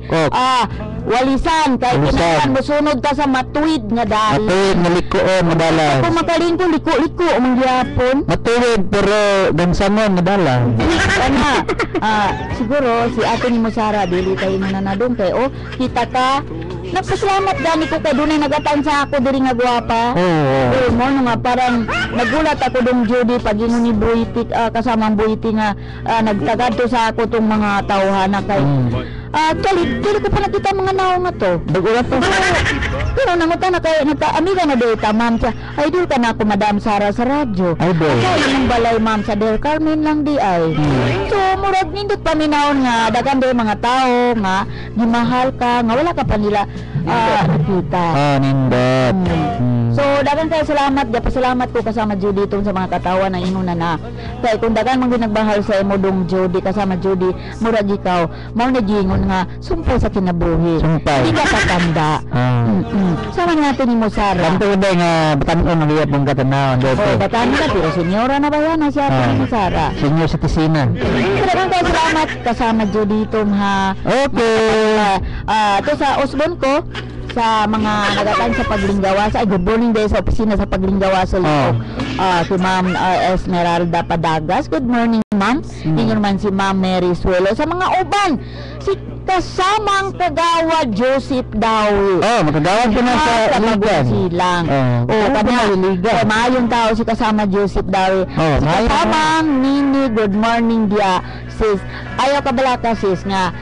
walisan kay kinahanglan mosunod ka sa matuwid nga dali. Matuwid nga liko madalas. Kung makalingko liko ang gyapon. Matuwid pero gansamon madalas. Kana siguro si Ate ni Sara dili tayo mananadong kay kita ka. Nagpasalamat gani ko kay dunay nagatan sa ako diri nga gwapa. Mo nga parang nagulat ako dong Judy pag ingon ni Buitik kasama ang Buiti nga nagtagad to sa ako tong mga tawhana kay dili ko pa nakita mga naong nga to. Nagulat to. Pero nangutan na kay amiga na doy ta ma'am siya. Idol ka na ako Madam Sara sa radyo. Idol. Kaya yung balay ma'am sa Del Carmen lang di ay. So murag nindot paminahon nga dagan doy mga tao nga gimahal ka nga wala ka pa nila nakita. Nindot. So dagan kay salamat, pasalamat ko kasama Judy tong sa mga katawan na inuna na. Kay kung dagan mong ginagbahal sa imo dong Judy kasama Judy, murag ikaw mao na gingon nga sumpay sa kinabuhi. Hindi ka patanda. Sama natin ni Sara. Kanto ba nga batan-on ang liyap mong katanawon dito. Batan ka pero senyora na ba yan na siya ni Sara. Senior citizen. Dagan kay salamat kasama Judy tong ha. Okay. To sa usbon ko sa mga nagatan sa paglinggawas. Good morning din sa opisina sa paglinggawas. Si Ma'am Esmeralda Padagas. Good morning, Ma'am. Ingon man si Ma'am Mary Suelo. Sa mga uban, si kasamang kagawa Joseph Dawi. Magkagawan ko na sa Iligan. Silang. Kanya, mayong tao si kasama Joseph Dawi. Si kasamang Nini, good morning dia. Sis, ayaw ka bala ka sis nga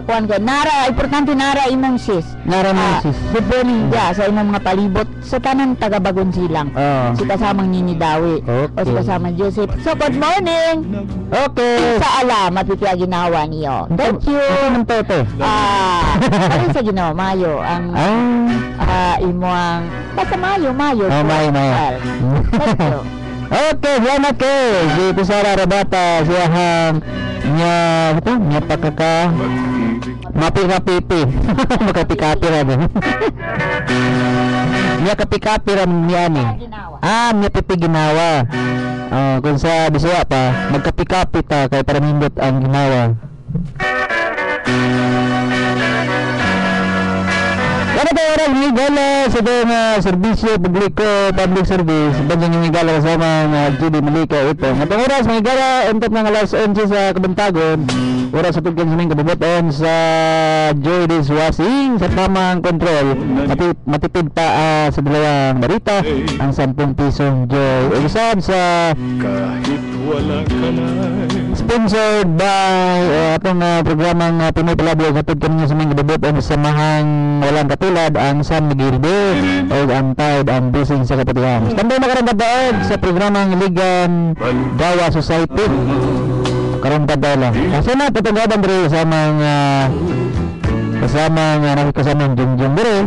kuan ka nara importante nara imong sis. Nara mong sis. Good morning dia sa imong mga palibot sa tanan taga Bagon Silang. Si kasamang Nini Dawi. O si kasamang Joseph. So good morning. Okay. Sa alamat iti ginawa niyo. Thank you. Ano ng toto? Ano sa ginawa Mayo ang imo ang basta Mayo. Mayo. Thank you. Okay, salamat kay si Sara Rabata siyahang nya pakaka mapika-pipi makapikapi ra din. Nya kapikapi ra niya ni. Nya pipi ginawa. Kung sa Bisaya pa magkapikapi ta kay para nindot ang ginawa. Ano ba orang higala sa mga serbisyo publiko, public service, banjang yung higala kasama ng Judy Malika ito. Matang oras, mga higala, untap ng alas 11 sa Kabantagon, oras sa tugkan sa mga kabubuton sa Joy Dishwashing, sa tamang kontrol, matipid pa sa dalawang barita, ang 10 pisong Joy. Ugusan sa sponsored by atong programang Pinoy Palabyo sa tugkan sa mga kabubuton sa mahang walang katulad ang San Miguel Bay o ang Tide ang busing sa kapatihan. Tambay makarang daog sa programang Ligan Dawa Society. Karong padala. Kasi na patunggadan diri sa mga kasama ng Junjun diri.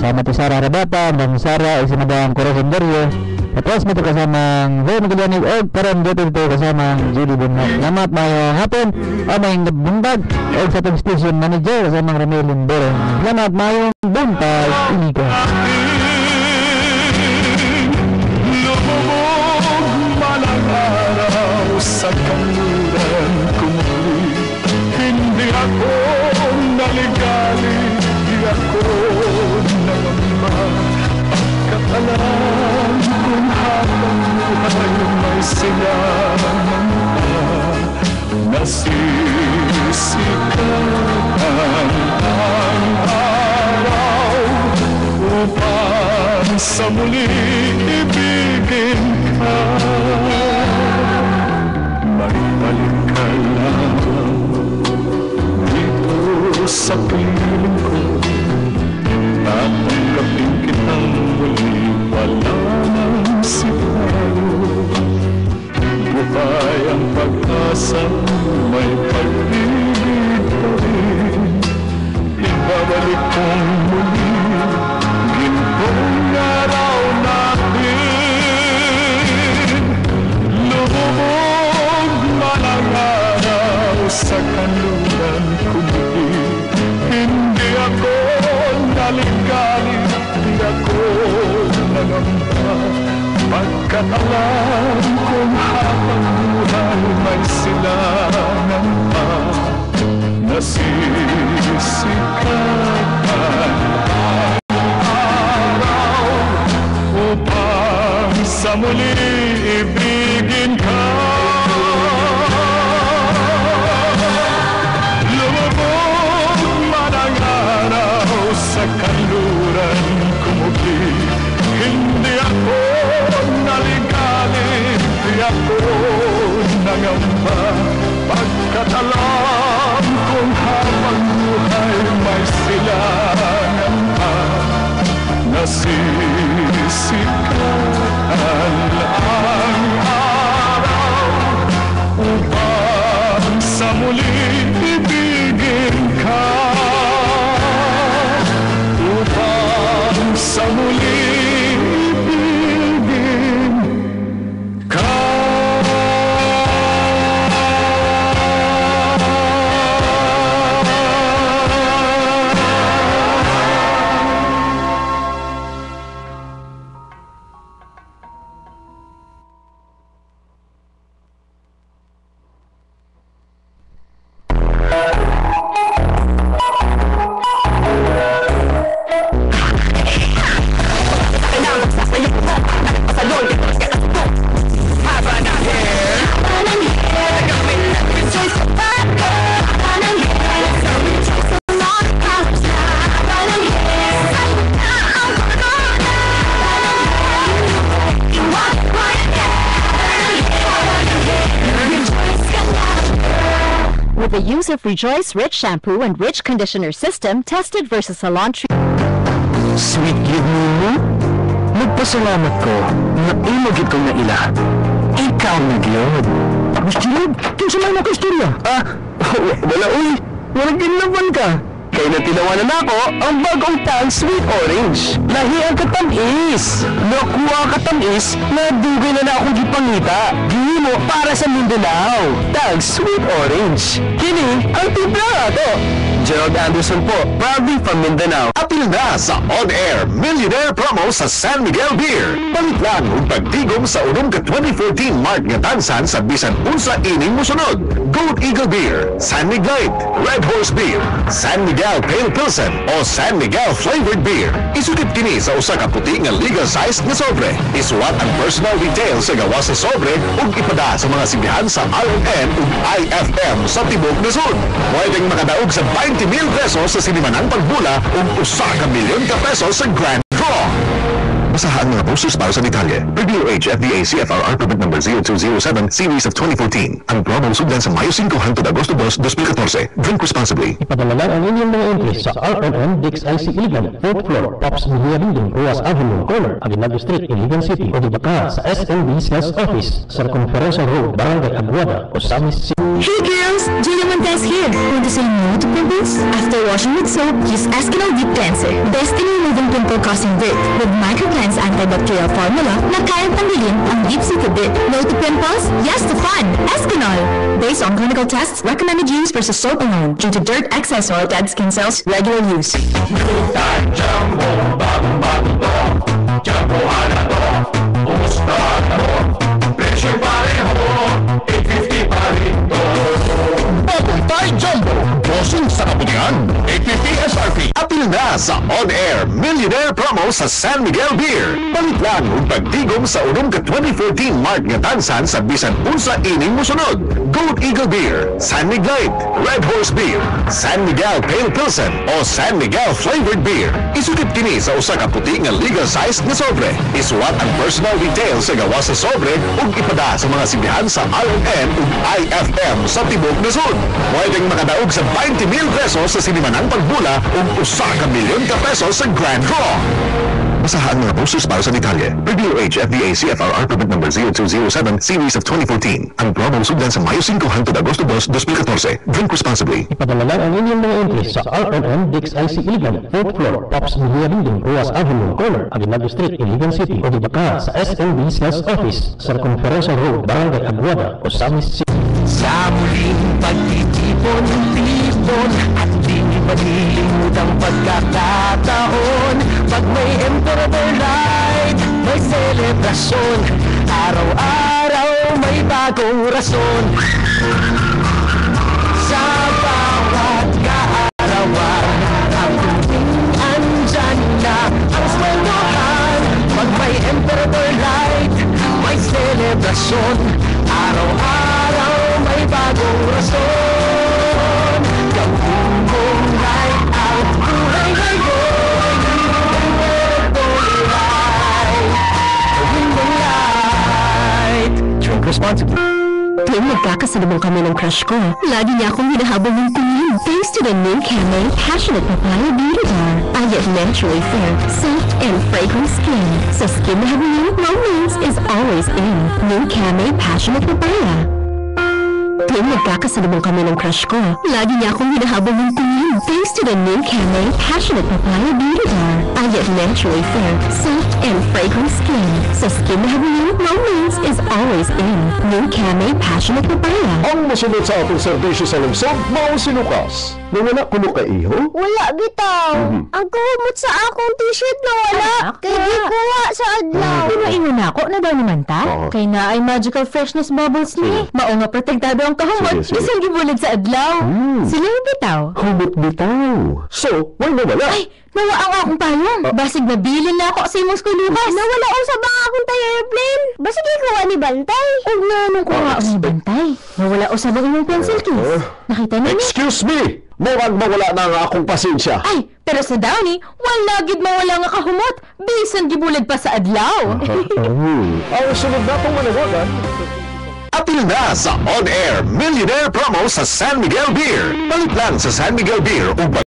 Sama ti Sara Rabata, dan Sara isinabang Corazon Dario. Tapos may kasamang Ray Magallanig og karon dito kasamang Judy Bunat. Salamat mayong hapon o mayong buntag og sa atong station manager kasamang Ramil Lindoro. Salamat mayong buntag iliga. Lumubog malang araw sa kanluran ko muli. Hindi ako naligali, di ako nangamba. Katalan kung habang buhay may silangan pa. Nasisikat ang araw upang sa muli ibigin ka. Magbalik ka lang dito sa piling ko. Tatanggapin kitang muli, wala nang sipayo. Buhay ang pag-asa, may pag-ibig pa rin. Ibabalik kong muli ginhong araw natin. Lumubog malang araw sa kanluran ko muli. Hindi ako naligali, di ako nangamba. Pagkat alam kong habang buhay may silangan pa. Nasisikat ang araw upang sa muli ibigin ka. Lumubog man ang araw sa kanluran ko muli. Hindi ako naligali, di ako nangamba. Pagkat alam kong habang buhay may silangan pa. Nasisikat ang araw upang sa muli ibigin ka. Upang sa muli ibigin ka. With the use of Rejoice Rich Shampoo and Rich Conditioner System tested versus salon treatment. Sweet give mo, nagpasalamat ko na ilagit ko na ila. Ikaw nagyod. Gusto yun? Kinsa may nakastorya? Wala uy. Walang ginawan ka. Kaya natinawanan ako ang bagong tang Sweet Orange. Lahi ang katamis. Nakuha katamis na dugay na akong gipangita. Gihi mo para sa Mindanao. Tang Sweet Orange. Kini ang timpla ato. Gerald Anderson po, proudly from Mindanao. Apil na sa on-air Millionaire Promo sa San Miguel Beer. Palit lang ug pagtigom sa unong ka 2014 mark nga tansan sa bisan unsa ining mosunod. Gold Eagle Beer, San Miguel, Red Horse Beer, San Miguel Pale Pilsen o San Miguel Flavored Beer. Isukip kini sa usa ka puti nga legal size nga sobre. Isuwat ang personal details sa gawa sa sobre ug ipada sa mga simbahan sa RMN ug IFM sa Tibok Luzon. Pwedeng makadaog sa 20,000 pesos sa sinimanang pagbula ug usa ka milyon ka pesos sa grand draw. Basahan mga posters para sa detalye. Review FDA CFRR Permit Number 0207 Series of 2014. Ang promo sugdan sa Mayo 5 hangtod Agosto 2, 2014. Drink responsibly. Ipadala lang ang inyong mga entry sa RMN Dix IC Iligan, 4th floor, Pops Media Building, Ruas Avenue, Corner, Aguinaldo Street, Iligan City, o di baka sa SNB Sales Office, sa Conferencia Road, Barangay Aguada, Osamis City. Hey girls, Julia Montez here. Want to say no to pimples? After washing with soap, use Eskinol Deep Cleanser. Best in removing pimple-causing dirt with Microplant's antibacterial formula na kayang tanggalin ang deep-seated dirt. No to pimples? Yes to fun! Eskinol! Based on clinical tests, recommended use versus soap alone due to dirt, excess, or dead skin cells, regular use. Tagumpay Jumbo, bosong sa kaputihan, 850 SRP. Apil na sa on-air millionaire promo sa San Miguel Beer. Palit lang ug pagtigom sa unong ka 2014 mark nga tansan sa bisan unsa ining mosunod. Gold Eagle Beer, San Miguel, Red Horse Beer, San Miguel Pale Pilsen o San Miguel Flavored Beer. Isukip kini sa usa ka puti nga legal size na sobre. Isuwat ang personal details sa gawa sa sobre ug ipada sa mga simbahan sa RMN ug IFM sa Tibok Luzon. Pwedeng makadaog sa 20,000 pesos sa sinimanang pagbula ug usa ka milyon ka pesos sa Grand Draw. Basahan mga posters para sa detalye. Review FDA CFRR Permit Number 0207 Series of 2014. Ang promo sugdan sa Mayo 5 hangtod Agosto 2, 2014. Drink responsibly. Ipadala lang ang inyong mga entry sa RNN Dix IC Iligan, 4th floor, Pops Melia Building, Ruas Avenue Corner, Aguinaldo Street, Iligan City, o dibaka sa SNB Sales Office, Circumferential Road, Barangay Aguada, Osamis City. Sa muling pagtitipon-tipon at di malilimutang pagkakataon. Pag may Emperador Light, may selebrasyon. Araw-araw may bagong rason. Sa bawat kaarawan, ang tuwing andyan na ang sweldohan. Pag may Emperador Light, may selebrasyon. Araw-araw may bagong rason. Gawin mong light out, buhay ngayon. Emperador Light, gawin mong light. Drink responsibly. Tuwing magkakasalubong kami ng crush ko, lagi niya akong hinahabol ng tingin. Thanks to the new Camay Passionate Papaya Beauty Bar, I get naturally fair, soft, and fragrant skin. So skin na habulin, romance is always in. New Camay Passionate Papaya. Tuwing magkakasalubong kami ng crush ko, lagi niya akong hinahabol ng tingin. Thanks to the new Camay Passionate Papaya Beauty Bar, I get naturally fair, soft, and fragrant skin. So skin na habulin, romance is always in. New Camay Passionate Papaya. Ang masunod sa atong serbisyo sa lungsod, mao si Lucas. Nawala ko ka iho? Wala bitaw. Ang kuhumot sa akong t-shirt na wala. Kay di kuha sa adlaw. Pinaingon ako na daw naman ta. Kay na ay magical freshness bubbles ni. Mao nga protektado ang kahumot. Sige. Isang gibulid sa adlaw. Sila yung bitaw. Humot bitaw. So, why nawala? Ay, nawa ang akong payong. Basig nabilin na ako sa imong skulugas. Nawala ko sa baka akong tayo airplane. Basta di kuha ni Bantay. Huwag na anong kuha ang bantay. Nawala o sa bang imong pencil case. Nakita niyo ni? Excuse me! Murag mawala na ang akong pasensya. Ay, pero sa Downey, wala gid mawala nga kahumot. Bisan gibulid pa sa adlaw. Ang sunod na pong manawagan. Apil na sa on-air millionaire promo sa San Miguel Beer. Palit lang sa San Miguel Beer ug